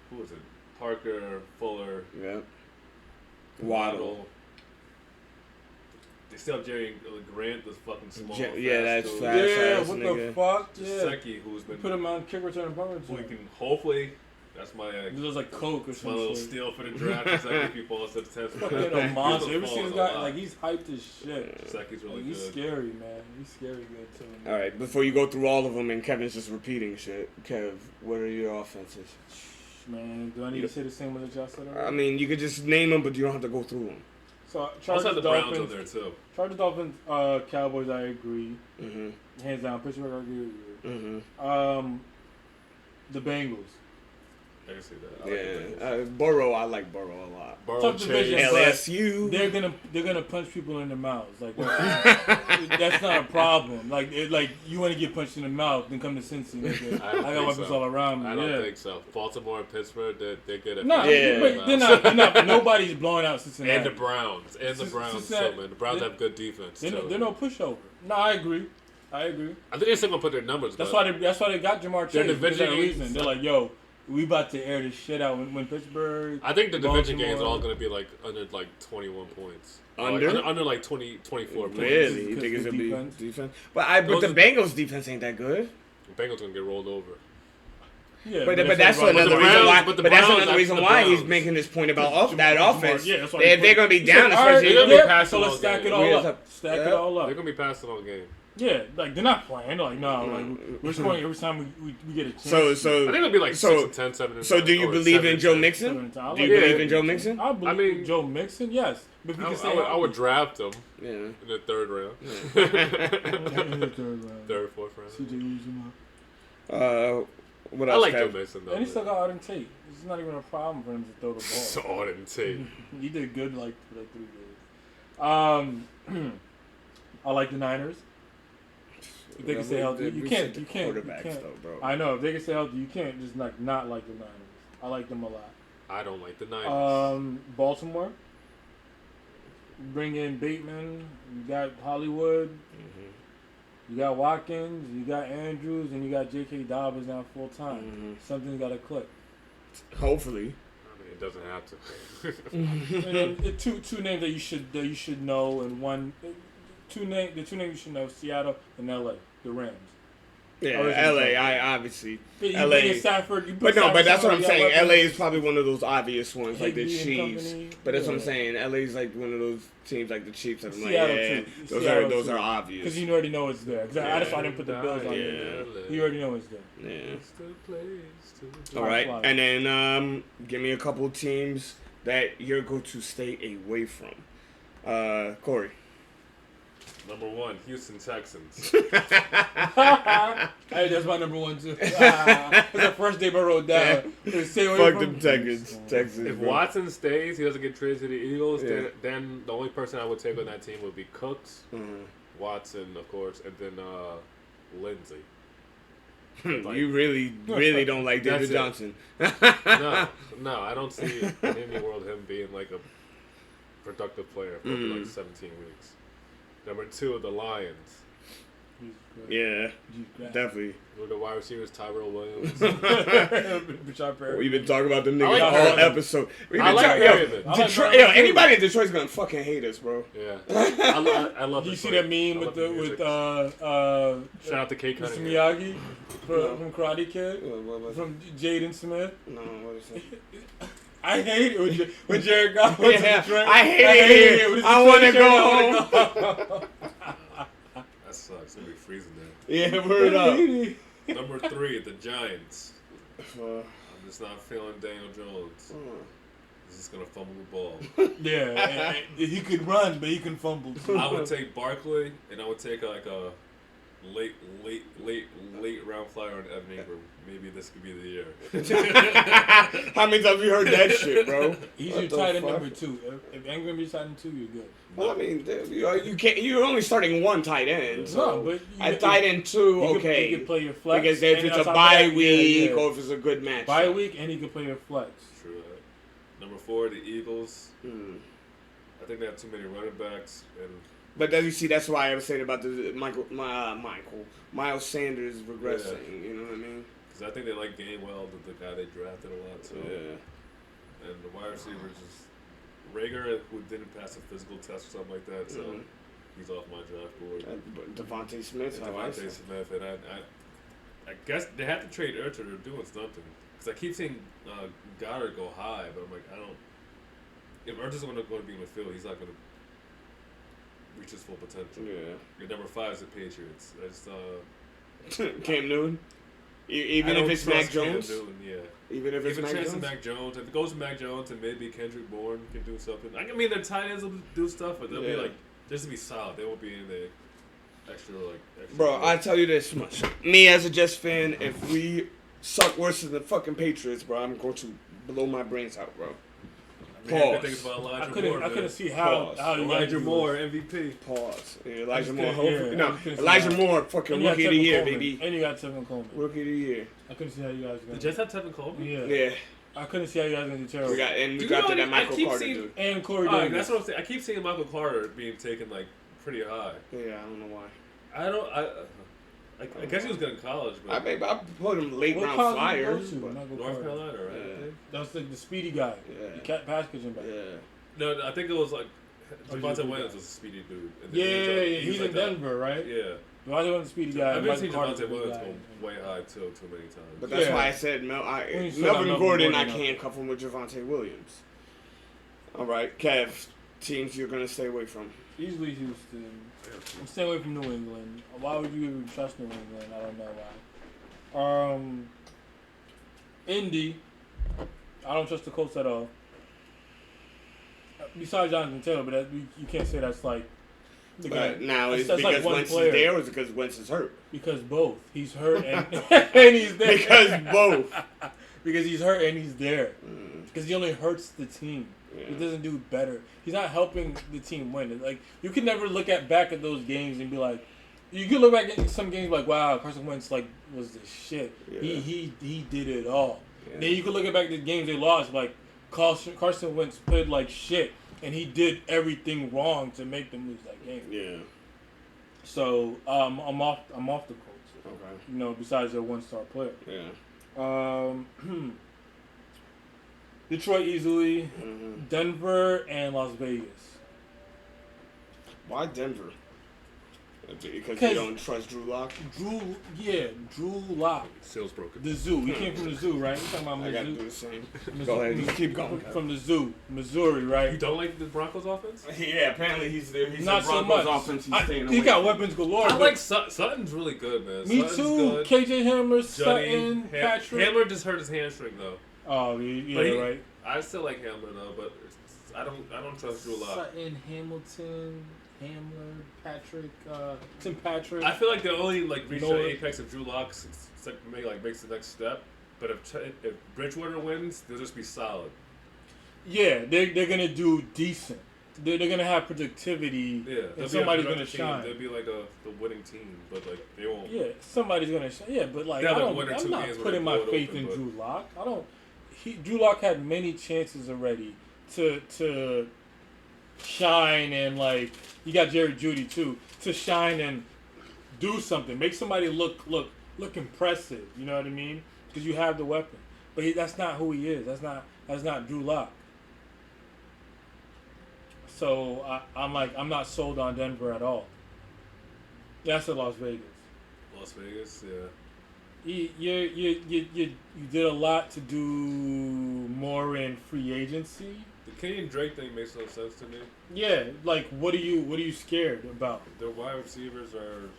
Who was it? Parker, Fuller, Yeah. Waddle. They still have Jerry Grant, this fucking small. Yeah, that's dude. fast. Yeah, ass what nigga. the fuck? Yeah. Gesicki, who's been. Put him on kick return punt Who we return. can hopefully. That's my. It looks like Coke or That's my some little shit. steal for the draft. Gesicki, if he falls to the 10th. Fucking a monster. Ever seen this guy? Like, he's hyped as shit. Gesicki's really Like, he's good. scary, man. He's scary good, too. All right, before you go through all of them and Kevin's just repeating shit, Kev, what are your offenses? Man, do I need to say the same one that y'all said already? I mean, you could just name them, but you don't have to go through them. So, Also Chargers, have the Browns Dolphins, on there too. Chargers, Dolphins, Cowboys, I agree. Mm-hmm. Hands down. Pittsburgh, I agree with you. Mm-hmm. The Bengals. I can see that. I like the Yeah. Bengals. Burrow, I like Burrow a lot. Burrow, Tough Chase. division. Yeah, LSU. They're gonna punch people in the mouths. Like that's not a problem. Like you want to get punched in the mouth, then come to Cincy. Nigga. I don't I got think weapons so. all around me. I don't yeah. think so. Baltimore and Pittsburgh, they're good at No, Yeah. but they're not. Nobody's blowing out Cincinnati. And the Browns. And the Browns, Cincinnati- too, man. The Browns have good defense, too. They're no pushover. No, I agree. I agree. I think they're still gonna put their numbers. That's why they got Jamar Their Chase. For division that games- reason. They're like, yo, we about to air this shit out when Pittsburgh. I think the division games are all Baltimore. gonna be like under like 21 points. Under? Like, under like 24 points. Really? You Because think it's the gonna be defense? defense? But Those the are- Bengals defense ain't that good. The Bengals gonna get rolled over. Yeah, But that's what another the reason Browns- why. but the But that's Browns- another reason the why he's Browns. making this point about that offense. Yeah, that's why They're gonna be down, All right, especially. They're gonna be yeah, passing so let's all stack game. it all Yeah. up. Stack it Yeah. all They're up. gonna be passing all game. Yeah, like they're not playing. They're like, no, like we're scoring every time we get a chance. So I think it'll be like So- 6-10, 7-10. So do you or believe in 7-10. Joe Mixon? I Do you Yeah. believe in Joe Mixon? I believe I mean- in Joe Mixon, yes. But if we can say I would draft him Yeah. in the third round. in the third round. Third, fourth round. CJ Uzomah. What I else? like Kev? Joe Mixon though. And he still got Arden Tate. It's not even a problem for him to throw the So ball. Arden Tate. He did good for like 3 days. I like the Niners. If they can stay healthy, you We can't. said You the can't. quarterbacks, You can't. though, bro. I know if they can stay healthy, you can't just like not like the Niners. I like them a lot. I don't like the Niners. Baltimore. Bring in Bateman. You got Hollywood. Mm-hmm. You got Watkins. You got Andrews, and you got J.K. Dobbins now full time. Mhm. Something's got to click. Hopefully. I mean, it doesn't have to. And then two names that you should know, and the two names you should know: Seattle and L.A. The Rams. Yeah, Original LA. choice. I obviously. You LA. bring in Stafford. You put But no, Stafford but that's what I'm somewhere, you saying. got LA weapons. is probably one of those obvious ones, like the Higbee and Chiefs. company. But that's what I'm Yeah. saying. LA is like one of those teams, like the Chiefs. That I'm like, Seattle yeah, too. those Seattle are too. obvious. Because you already know it's there. Because I just didn't put the Bills on Yeah. there. You already know it's there. Yeah. It's the place to All right, Fly. and then give me a couple teams that you're going to stay away from. Cory. Number 1, Houston Texans. Hey, that's my number 1 too. It's the first name I wrote down. Stay away Fuck from them Texans. If bro. Watson stays, he doesn't get traded to the Eagles, Yeah. then the only person I would take on that team would be Cooks, Mhm. Watson, of course, and then Lindsey. You really don't like David That's it. Johnson. No, I don't see in any world him being like a productive player for like 17 weeks. Number 2, the Lions. Yeah, definitely. With the wide receivers, Tyrell Williams. Rashad Perry. We've been talking about them niggas like all Perryman. episode. I like Perryman. I like Detroit, Perryman. anybody in Detroit's gonna fucking hate us, bro. Yeah, I love. Do you see Detroit. that meme I with love with music. Shout out to Kate Mr. Cunningham. Miyagi from Karate Kid What was it? from Jaden Smith? No, what is it? I hate it when Jared Goff went to Yeah, Detroit. I hate it. With his I wanna Detroit go shirt, I wanna go. That sucks. It's gonna be freezing there. Yeah, word up. Number 3, the Giants. I'm just not feeling Daniel Jones. He's just gonna fumble the ball. Yeah, he could run, but he can fumble too. I would take Barkley, and I would take like a late round flyer on Evan Ingram. Maybe this could be the year. How many times have you heard that shit, bro? He's What your the tight end fuck? number 2. If Ingram is tight end 2, you're good. Well, I mean, you can't. You're only starting one tight end. So No, but at tight end 2, okay. He could play your flex. Because if and it's on a top of bye that, week yeah. or if it's a good match. Bye week, and he could play your flex. True. Number 4, the Eagles. Mm. I think they have too many running backs, and But then you see, that's why I was saying about the Miles Sanders regressing. You know what I mean? because I think they like Gainwell, the guy they drafted a lot too. Yeah. And the wide receivers is Rager, who didn't pass a physical test or something like that, so he's off my draft board. Devontae Smith. Devontae Smith, and I guess they have to trade Ertz or they're doing something. Because I keep seeing Goddard go high, but I'm like, I don't. If Ertz is going to be in the field, he's not going to reach his full potential. Yeah. Your number 5 is the Patriots. I just Cam Newton. I Even don't if it's Mac trust Cam Jones. Newton, yeah. Even if it's Give a Mac chance Jones. to Mac Jones. If it goes to Mac Jones, and maybe Kendrick Bourne can do something. I mean, their tight ends will do stuff, but they'll be like, just to be solid. They won't be in the extra. Bro, I tell you this much. Me as a Jets fan, if we suck worse than the fucking Patriots, bro, I'm going to blow my brains out, bro. Pause. About I couldn't see how you Elijah guys Moore, MVP. Pause. Yeah, Elijah Moore. Yeah, hopefully, I no, couldn't see Elijah that. Moore, fucking And you got rookie of the Tevin year, Coleman. baby. And you got Tevin Coleman. Rookie of the year. I couldn't see how you guys The going. Jets have Tevin Coleman? Yeah. Yeah. I couldn't see how you guys going to do terrible. We got to that Michael Carter dude. And Corey Alright, Davis. that's what I'm saying. I keep seeing Michael Carter being taken like pretty high. Yeah, I don't know why. I don't. I guess he was good in college, but I put him late What round college did he go flyers. to? But, Not go North Cory. Carolina, right? Yeah. I think. That's like the speedy guy. Yeah. The cat pass catching back. yeah. No, I think it was like Oh, Javonte he's a Williams guy. was a speedy dude. And then Yeah, he was he's like in that- Denver, right? Yeah. Devontae was the speedy guy. I've been Michael seeing Carter's Javonte the Williams guy. go way high too many times. But that's Yeah. why I said When you still got Melvin Melvin Gordon. I Gordon out can't cuff him with Javonte Williams. All right, Kev. Teams you're gonna stay away from. Easily Houston. I'm staying away from New England. Why would you even trust New England? I don't know why. Indy. I don't trust the Colts at all. Besides Jonathan Taylor, but you can't say that's like. The guy. But now That's- it's that's like because one Wentz player. is there, or is it because Wentz is hurt? Because both. He's hurt and, and he's there. Because both. Because he's hurt and he's there. Mm, Because he only hurts the team. yeah. He doesn't do better. He's not helping the team win. Like you can never look back at those games and be like, you can look back at some games like, wow, Carson Wentz like was the shit. Yeah. He did it all. Yeah. Then you can look back at the games they lost, like Carson Wentz played like shit, and he did everything wrong to make them lose that game. Yeah. So I'm off the Colts. Okay. You know, besides their 1-star player. Yeah. Detroit easily. Mm-hmm. Denver and Las Vegas. Why Denver? Because you 'Cause- don't trust Drew Lock. Drew Lock. Sales broken. The zoo. He came from the zoo, right? You're talking about I got to do Mizzou. the same. Missouri- Go ahead. You keep going. From the zoo, Missouri, right? You don't like the Broncos offense? Yeah, apparently he's there. He's Not the so Broncos much. offense. He's staying He away got from. weapons galore. I but like Sutton's really good, man. me Sutton's too. Good. KJ Hammer, Juddy, Sutton, Patrick. Hamler just hurt his hamstring though. Oh, yeah, But he- right. I still like Hamler though, but I don't trust Drew a lot. Sutton, Hamilton, Hamler, Patrick, Tim Patrick. I feel like they only like reach You know the what? apex of Drew Lock makes the next step. But if Bridgewater wins, they'll just be solid. Yeah, they're gonna do decent. They're gonna have productivity, Yeah, and somebody's gonna productive team. shine. They'll be like the winning team, but like they won't. Yeah, somebody's gonna shine. Yeah, but like They'll I have don't, one or I'm two not games where putting they my blow it faith open, in but- Drew Lock. Drew Lock had many chances already to shine, and like you got Jerry Jeudy too to shine and do something, make somebody look impressive. You know what I mean? Because you have the weapon, but that's not who he is. That's not Drew Lock. So I'm not sold on Denver at all. That's at Las Vegas. Las Vegas, yeah. You did a lot to do more in free agency. The Kenyon Drake thing makes no sense to me. Yeah, like what are you scared about? Their wide receivers are.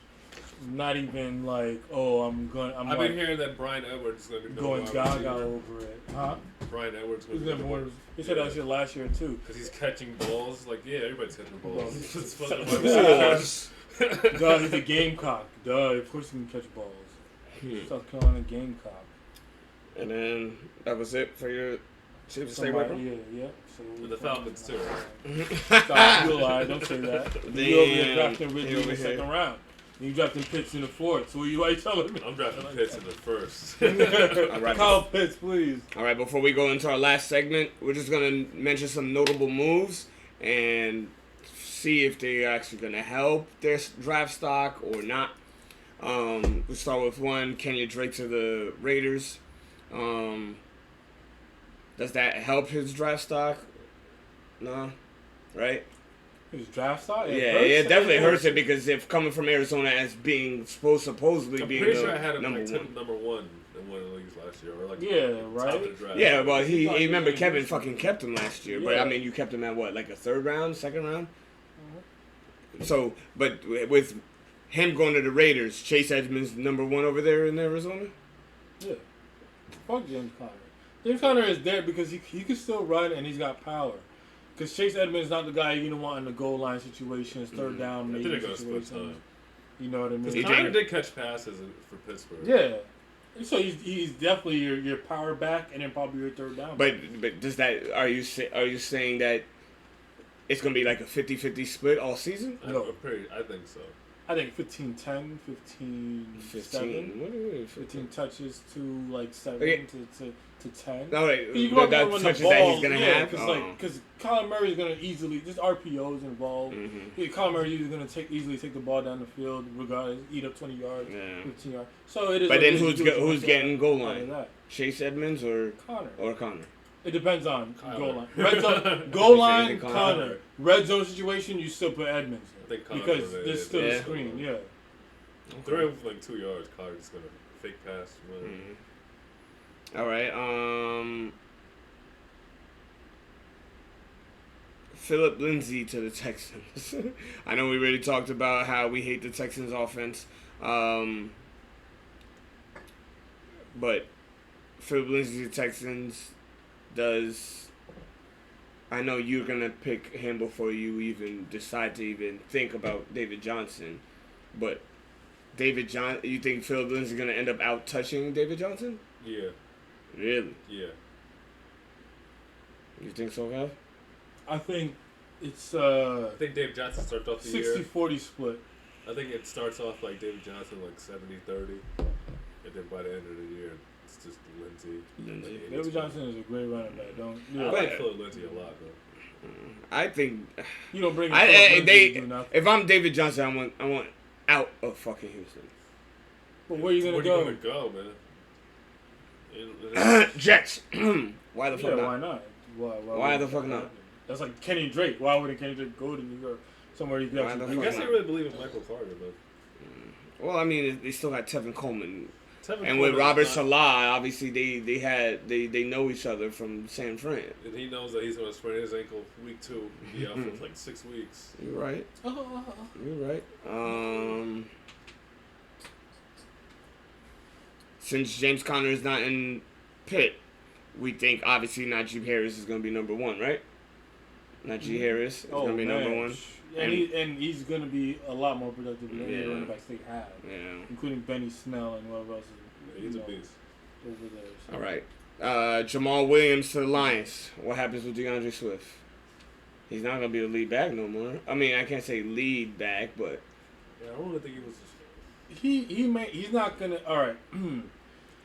Not even like, oh, I'm I've been hearing that Brian Edwards is going to be going wide gaga receiver. over it, huh? Brian Edwards He's going to never be won. He said that shit last year too. because he's catching balls. Like, yeah, everybody's catching balls. It's fucking wide Duh, receivers. he's a gamecock. Duh, of course he can catch balls. Hmm. South Carolina Gamecock. And then that was it for your team to stay away from? Yeah. So And the Falcons too. Stop, you lie. Don't say that. You over here Damn. drafting He Ridley in over the here. second round. You drafting Pitts in the fourth. So why you telling me? I'm drafting Pitts in the first. All right. Kyle Pitts, please. All right, before we go into our last segment, we're just going to mention some notable moves and see if they're actually going to help their draft stock or not. We'll start with one, Kenyon Drake to the Raiders. Does that help his draft stock? No, right? His draft stock? Yeah, it definitely hurts it because if coming from Arizona as being supposedly I'm being pretty the sure I had him number like one. number one in one of the leagues last year, or like Yeah, top right? of the draft. Yeah, well, he He's remember like- Kevin fucking kept him last year, but Yeah. I mean, you kept him at what, like a third round, second round? So, but with him going to the Raiders, Chase Edmonds number one over there in Arizona. Yeah. Fuck James Conner. James Conner is there because he can still run and he's got power. Because Chase Edmonds is not the guy you want in the goal line situations, third down, I maybe think they're gonna split situations. time. You know what I mean? He Connor did. did catch passes for Pittsburgh. Yeah. So he's definitely your power back and then probably your third down. But does that are you saying that it's gonna be like a 50-50 split all season? No. I think so. I think 15-10, 15-7. What do you mean? 15 touches to like 7 Okay. to 10. No, wait. You go That run the touches ball, that he's gonna yeah, have. because Kyler Murray's gonna easily just RPOs involved. Mm-hmm. Yeah, Kyler Murray's gonna easily take the ball down the field, regardless, eat up 20 yards, Yeah. 15 yards. So it is. But what then it is. who's getting goal Out of line? that. Chase Edmonds or Connor. Connor? It depends on Kyler. goal line. Red zone, goal line, Connor. Connor. Red zone situation, you still put Edmonds I think Connor because there's still Yeah. a screen. Yeah. They're in for like 2 yards. Collar's just gonna fake pass. Mm-hmm. All right. Philip Lindsay to the Texans. I know we already talked about how we hate the Texans offense. But Philip Lindsay to the Texans does. I know you're going to pick him before you even decide to even think about David Johnson. But you think Philip Lindsay is going to end up out touching David Johnson? Yeah. Really? Yeah. You think so, Val? I think it's I think Dave Johnson starts off the year. 60-40 split. I think it starts off like David Johnson, like 70-30. And then by the end of the year, it's just Lindsay. Like David Johnson is a great running back. I like Philip Lindsay a lot, though. I think You don't bring Philip Lindsay to do nothing. if I'm David Johnson, I want out of fucking Houston. But where are you gonna Where go? you gonna go, man? Jets. Why the fuck Yeah, not? why not? Why the fuck not? That's like Kenny Drake. Why wouldn't Kenny Drake go to New York? Somewhere you could Why actually the I fuck guess not? they really believe in Michael Carter, though. Well, I mean, they still got Tevin Coleman, Tevin and with Coleman's Robert not- Salah, obviously they know each other from San Fran. And he knows that he's going to sprain his ankle week 2. Be out for like 6 weeks. You're right. You're right. Since James Conner is not in Pitt, we think obviously Najee Harris is going to be number 1, right? Najee Harris is going to be number 1. And he's going to be a lot more productive than any Yeah. running backs they have, including Benny Snell and whoever else is He's a beast. over there. So. All right. Jamal Williams to the Lions. What happens with DeAndre Swift? He's not going to be the lead back no more. I mean, I can't say lead back, but... Yeah, I don't really think he was just... He's not going to... All right.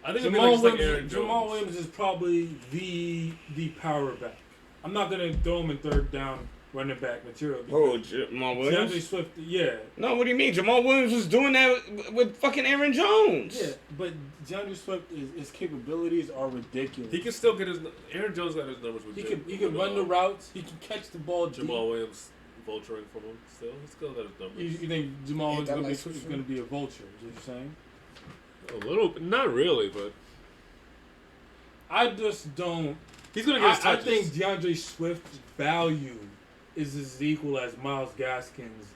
I think Jamal Williams, Jamal Williams is probably the power back. I'm not going to throw him in third down running back material. Oh, Jamal Williams? DeAndre Swift, yeah. No, what do you mean? Jamal Williams was doing that with fucking Aaron Jones. Yeah, but DeAndre Swift, his capabilities are ridiculous. He can still get his... Aaron Jones got his numbers with He can run the routes. He can catch the ball deep. Jamal Williams vulturing from him still. He still got his numbers. You think Jamal Yeah, Williams is going to be a vulture? Is what you're saying? A little... Not really, but... I just don't... He's going to get his I touches. think DeAndre Swift's value is as equal as Myles Gaskin's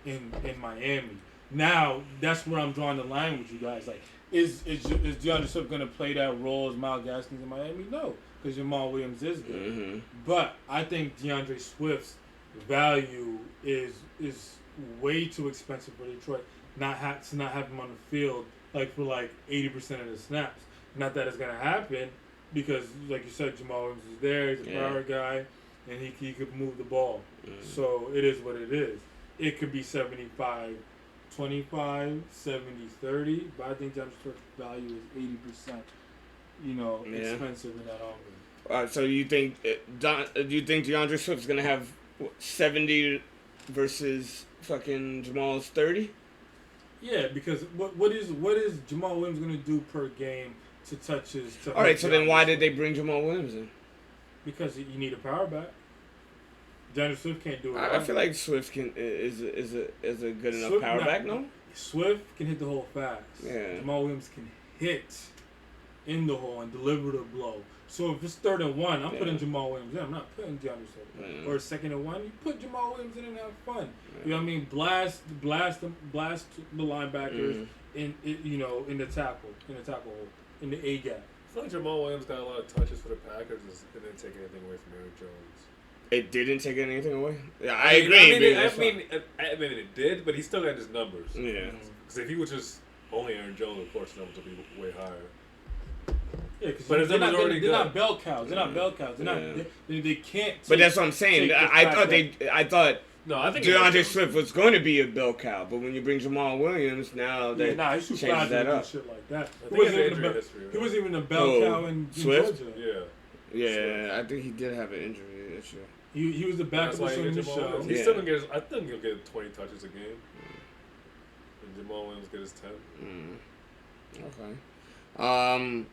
in Miami. Now, that's where I'm drawing the line with you guys. Like, is DeAndre Swift going to play that role as Myles Gaskins in Miami? No, because Jamal Williams is good. Mm-hmm. But I think DeAndre Swift's value is way too expensive for Detroit to not have him on the field for 80% of the snaps. Not that it's going to happen because, like you said, Jamal Williams is there. He's a power guy. And he could move the ball. Mm-hmm. So it is what it is. It could be 75-25, 70-30, but I think DeAndre Swift's value is 80%, expensive in that offense. So you think DeAndre Swift's gonna have 70 versus fucking Jamal's 30? Yeah, because what is Jamal Williams going to do per game to touch his... All right, so then why did they bring Jamal Williams in? Because you need a power back. DeAndre Swift can't do it. I feel like Swift is a good enough power back, no? Swift can hit the hole fast. Yeah. Jamal Williams can hit in the hole and deliver the blow. So if it's 3rd and 1, I'm putting Jamal Williams in. I'm not putting DeAndre Swift. Yeah. Or 2nd and 1, you put Jamal Williams in and have fun. You know what I mean? Blast the linebackers in the tackle hole, in the A gap. I feel like Jamal Williams got a lot of touches for the Packers and didn't take anything away from Aaron Jones. It didn't take anything away? Yeah, I agree. I mean, it did, but he still got his numbers. Yeah. Because if he was just only Aaron Jones, of course, numbers would be way higher. Yeah, because But they're they're not bell cows. They're not bell cows. They're not. They can't. But that's what I'm saying. I thought No, I think DeAndre Swift was going to be a bell cow, but when you bring Jamal Williams, now that he's too changes fast that to do up. shit like that. I think he has injury history. He wasn't even a bell cow in Swift? Georgia. Yeah. I think he did have an injury this year. He was the backup in the show. He's still gonna get. I think he'll get 20 touches a game. And Jamal Williams get his 10. Okay.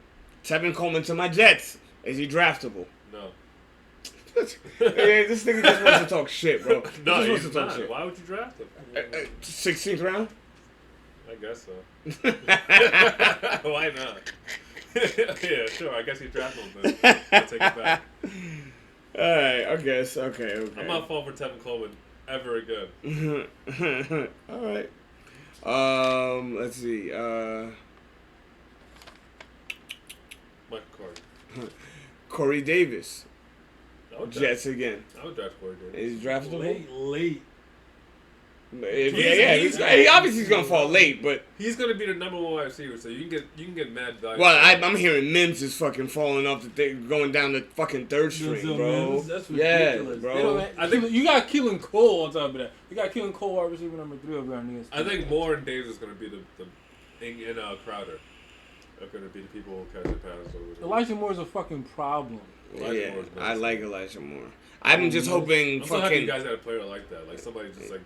Tevin Coleman to my Jets. Is he draftable? No. Hey, this nigga just wants to talk shit, bro. No, he he's just wants to talk not. shit. Why would you draft him? 16th round? I guess so. Why not? Yeah, sure. I guess you draft him then. I'll take it back. Alright, I guess. Okay. I'm not falling for Tevin Coleman ever again. Alright. Let's see. Michael Cory. Corey Davis. Jets draft, again. I would draft Cory Davis. Is he draftable? Late. He obviously he's gonna fall late, but he's gonna be the number 1 wide receiver, so you can get mad value. well, I'm hearing Mims is fucking falling off the thing, going down the fucking third string, bro. That's ridiculous. Bro. I think you got Keelan Cole on top of that. You got Keelan Cole wide receiver number 3 over on ESPN. I think Moore and Davis is gonna be the Crowder. Are gonna be the people who catch the passes over there. Elijah Moore's a fucking problem. Yeah, I like Elijah Moore. I'm just hoping I'm so happy fucking you guys had a player like that, like somebody just like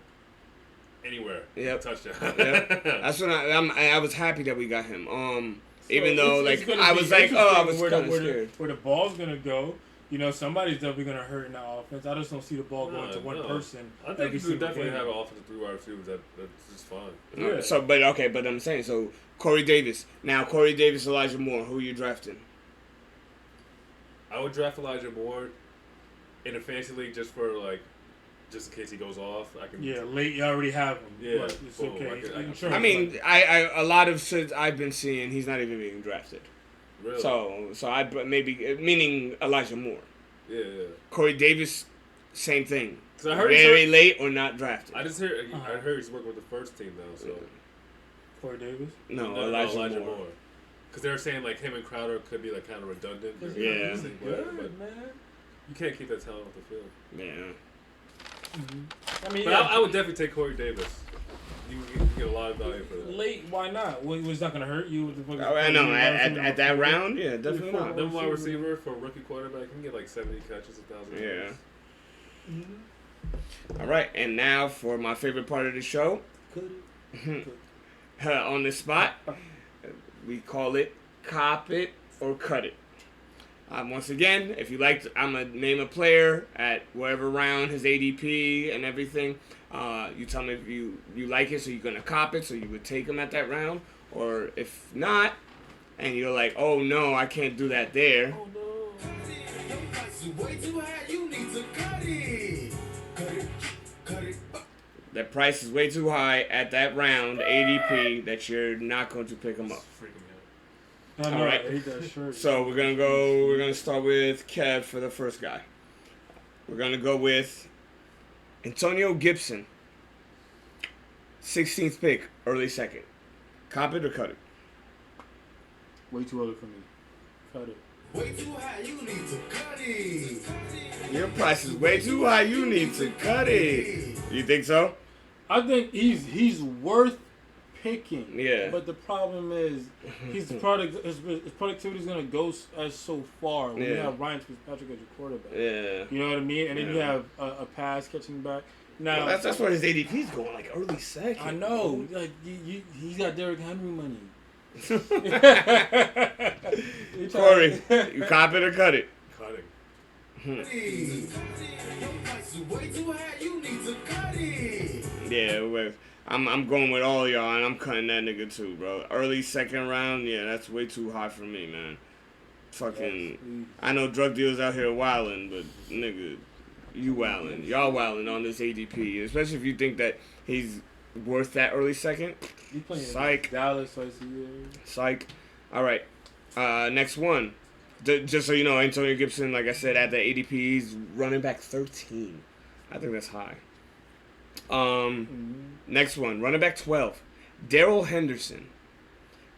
anywhere, touchdown. Yep. That's what I was happy that we got him. So even though it's I was like, I was kind of scared. Where the ball's gonna go. You know, somebody's definitely gonna hurt in that offense. I just don't see the ball going to one person. I think you could definitely have an offensive 3 wide receivers that's just fine. Yeah. So, but I'm saying so. Corey Davis. Now, Corey Davis, Elijah Moore. Who are you drafting? I would draft Elijah Moore in a fantasy league just in case he goes off. I can. Yeah, late. You already have him. Yeah, but it's okay. I mean, a lot of shit I've been seeing, he's not even being drafted. Really? So I meaning Elijah Moore. Yeah. Corey Davis, same thing. I heard very late or not drafted. I heard he's working with the first team now. So. Corey Davis? No, Elijah Moore. Because they were saying like him and Crowder could be like kind of redundant. Yeah. But man. You can't keep that talent off the field. Yeah. Mm-hmm. I mean, I would definitely take Corey Davis. You can get a lot of value for that. Late, why not? Was not going to hurt you? I know. At that round, yeah, definitely not. Number 1 receiver for a rookie quarterback, you can get like 70 catches, 1,000 yards. Yeah. Mm-hmm. All right, and now for my favorite part of the show. On the spot, we call it Cop It or Cut It. Once again, if you like, I'm going to name a player at whatever round, his ADP and everything. You tell me if you like it, so you're going to cop it, so you would take him at that round. Or if not, and you're like, oh no, I can't do that there. Oh no. That price is way too high at that round, ADP, that you're not going to pick him up. All right. I hate that shirt. So we're gonna start with Kev for the first guy. We're gonna go with Antonio Gibson. 16th pick, early second. Cop it or cut it? Way too early for me. Cut it. Way too high, you need to cut it. Your price is way too high, you need to cut it. You think so? I think he's worth picking. Yeah. But the problem is his productivity is gonna go as so far when you have Ryan Fitzpatrick as your quarterback. Yeah. You know what I mean? And then you have a pass catching back. Now that's where his ADP is going, like early second. I know. Like he's got Derrick Henry money. Cory, you cop it or cut it? Cutting. Way too high, you need to cut it. Yeah, I'm going with all y'all, and I'm cutting that nigga too, bro. Early second round, yeah, that's way too high for me, man. Fucking, I know drug dealers out here wilding, but nigga, you wilding. Y'all wilding on this ADP, especially if you think that he's worth that early second. He's playing Psych. Dallas twice a year. Psych. All right, next one. Just so you know, Antonio Gibson, like I said, at the ADP, he's running back 13. I think that's high. Next one, running back 12. Darrell Henderson.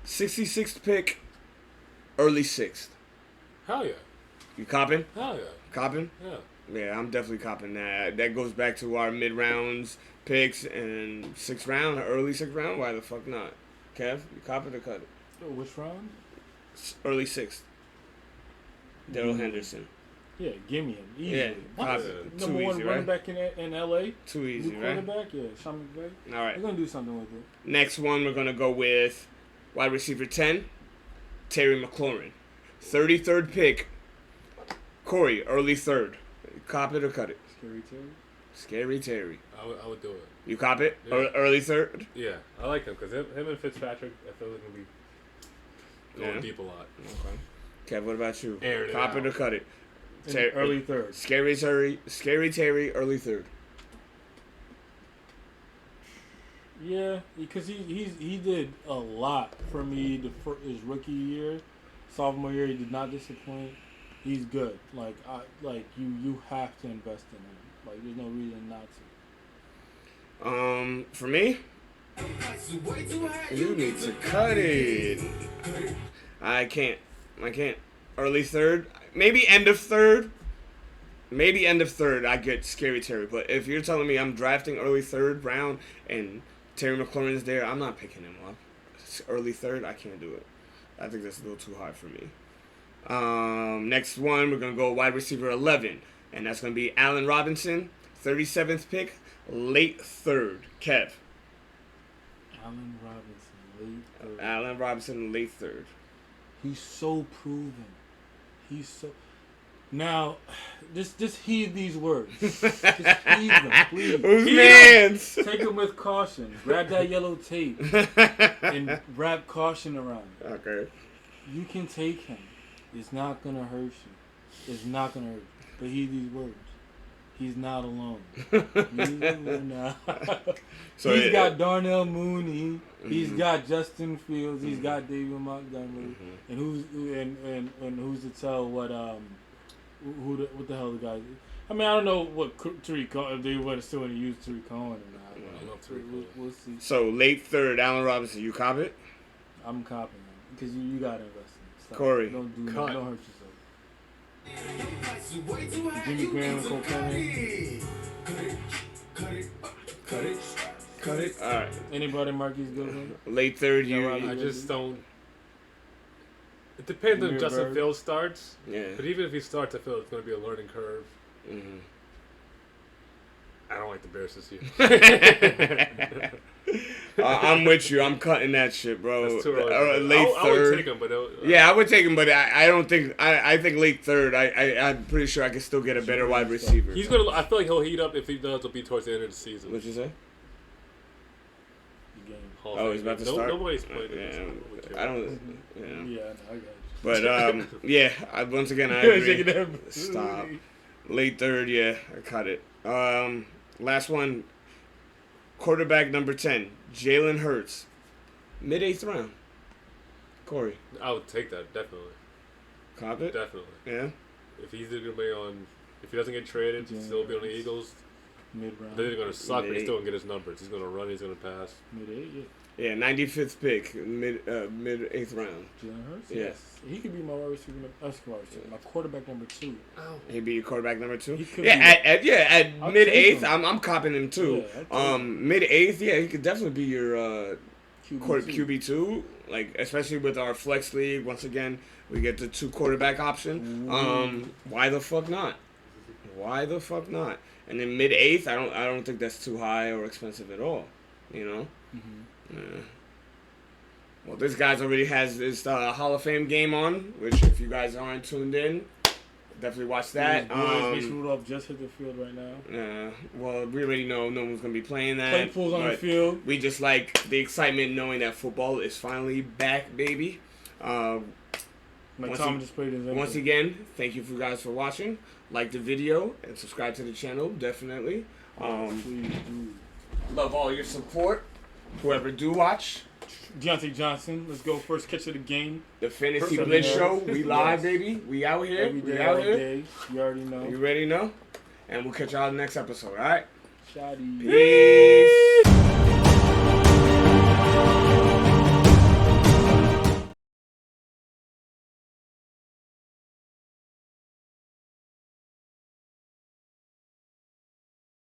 66th pick, early 6th. Hell yeah. You copping? Hell yeah. Copping? Yeah. Yeah, I'm definitely copping that. That goes back to our mid rounds picks and early 6th round. Why the fuck not? Kev, you cop it or cut it? Oh, which round? Early 6th. Daryl Henderson. Yeah, give me him. Easy. Yeah, What? too Number one easy, running right? back in LA. Too easy, New right? quarterback. Yeah, Sean McVay. All right. We're gonna do something with it. Next one, we're gonna go with wide receiver 10, Terry McLaurin. 33rd pick, Cory, early 3rd. Cop it or cut it? Scary Terry. Scary Terry. I would do it. You cop it? Yeah. Early 3rd? Yeah, I like him because him and Fitzpatrick, I feel like will be going Yeah. deep a lot. Okay. Kev, what about you? Aired it Cop it out. or cut it? Early 3rd. Scary Terry, early 3rd. Yeah, because he did a lot for me his rookie year, sophomore year. He did not disappoint. He's good. Like you have to invest in him. Like there's no reason not to. For me, you need to cut it. I can't. Early 3rd, maybe end of 3rd. Maybe end of 3rd, I get Scary Terry. But if you're telling me I'm drafting early 3rd round and Terry McLaurin's there, I'm not picking him up. Early 3rd, I can't do it. I think that's a little too high for me. Next one, we're going to go wide receiver 11. And that's going to be Allen Robinson, 37th pick, late 3rd. Kev. Allen Robinson, late 3rd. Allen Robinson, late 3rd. He's so proven. Now, just heed these words. Just heed them, please. Who's Heed man's? them. Take them with caution. Grab that yellow tape and wrap caution around it. Okay. You can take him. It's not gonna hurt you. It's not gonna hurt you. But heed these words. He's not alone. So he's got Darnell Mooney. He's got Justin Fields. He's got David Montgomery. And who's to tell what what the hell the guy? I mean, I don't know what Tariq Cohen, if they would still want to use Tariq Cohen or not. I love Tariq Cohen. We'll see. So late 3rd, Allen Robinson, you cop it? I'm copying him because you gotta invest in it. Stop. Corey. Don't Cut. Don't hurt yourself. Jimmy Graham, Cole Kennedy. Cut it. All right. Anybody Marquise Goodwin? Late 3rd, you. I just don't. It depends on Amir Justin Bird. Fields starts. Yeah. But even if he starts, I feel it's going to be a learning curve. Mm-hmm. I don't like the Bears this year. I'm with you. I'm cutting that shit, bro. That's too early. Late I would 3rd. take him, but Yeah, I would take him, but I don't think. I think late 3rd. I'm pretty sure I can still get a better wide receiver. he's gonna. I feel like he'll heat up if he does. It'll be towards the end of the season. What'd you say? The game. Hall of Oh, he's Fame. about to start. Nobody's played Yeah, it. I don't. Yeah. Yeah, I got you. But yeah, once again I agree. Stop. Late 3rd, yeah, I cut it. Last one. Quarterback number 10, Jalen Hurts, mid 8th round. Corey, I would take that definitely. cop it. Definitely. Yeah. If he's gonna be on, if he doesn't get traded, Jalen still be on the Hurts. Eagles. Mid-round. They're gonna suck, but he's Mid-eight. still gonna get his numbers. He's gonna run. He's gonna pass. Mid-8, yeah. Yeah, 95th pick, mid 8th round. Jalen Hurts? Yeah. Yes. He could be my wide receiver, my quarterback number 2. Oh. He'd be your quarterback number 2. He could Yeah, be- at I'll mid take 8th, him. I'm copping him too. Yeah, I'll take him. Mid 8th, yeah, he could definitely be your QB2. QB2. Like especially with our flex league, once again we get the 2 quarterback option. Why the fuck not? Why the fuck not? And then mid 8th, I don't think that's too high or expensive at all. You know. Mm-hmm. Yeah. Well, this guy's already has this Hall of Fame game on, which if you guys aren't tuned in, definitely watch that. Mason Rudolph just hit the field right now. Well, we already know no one's gonna be playing that. Claypool's on the but field. We just like the excitement knowing that football is finally back, baby. Like once Tom he- just played his Once again, thank you for guys for watching. Like the video and subscribe to the channel, definitely. Please do. Love all your support. Whoever do watch. Deontay Johnson, let's go. First catch of the game. The Fantasy Perfect. Blitz Show. We live, Yes. baby. We out here. Every day, We out all here. day. You already know. You ready? Know? And we'll catch y'all in the next episode, alright? Shoddy. Peace.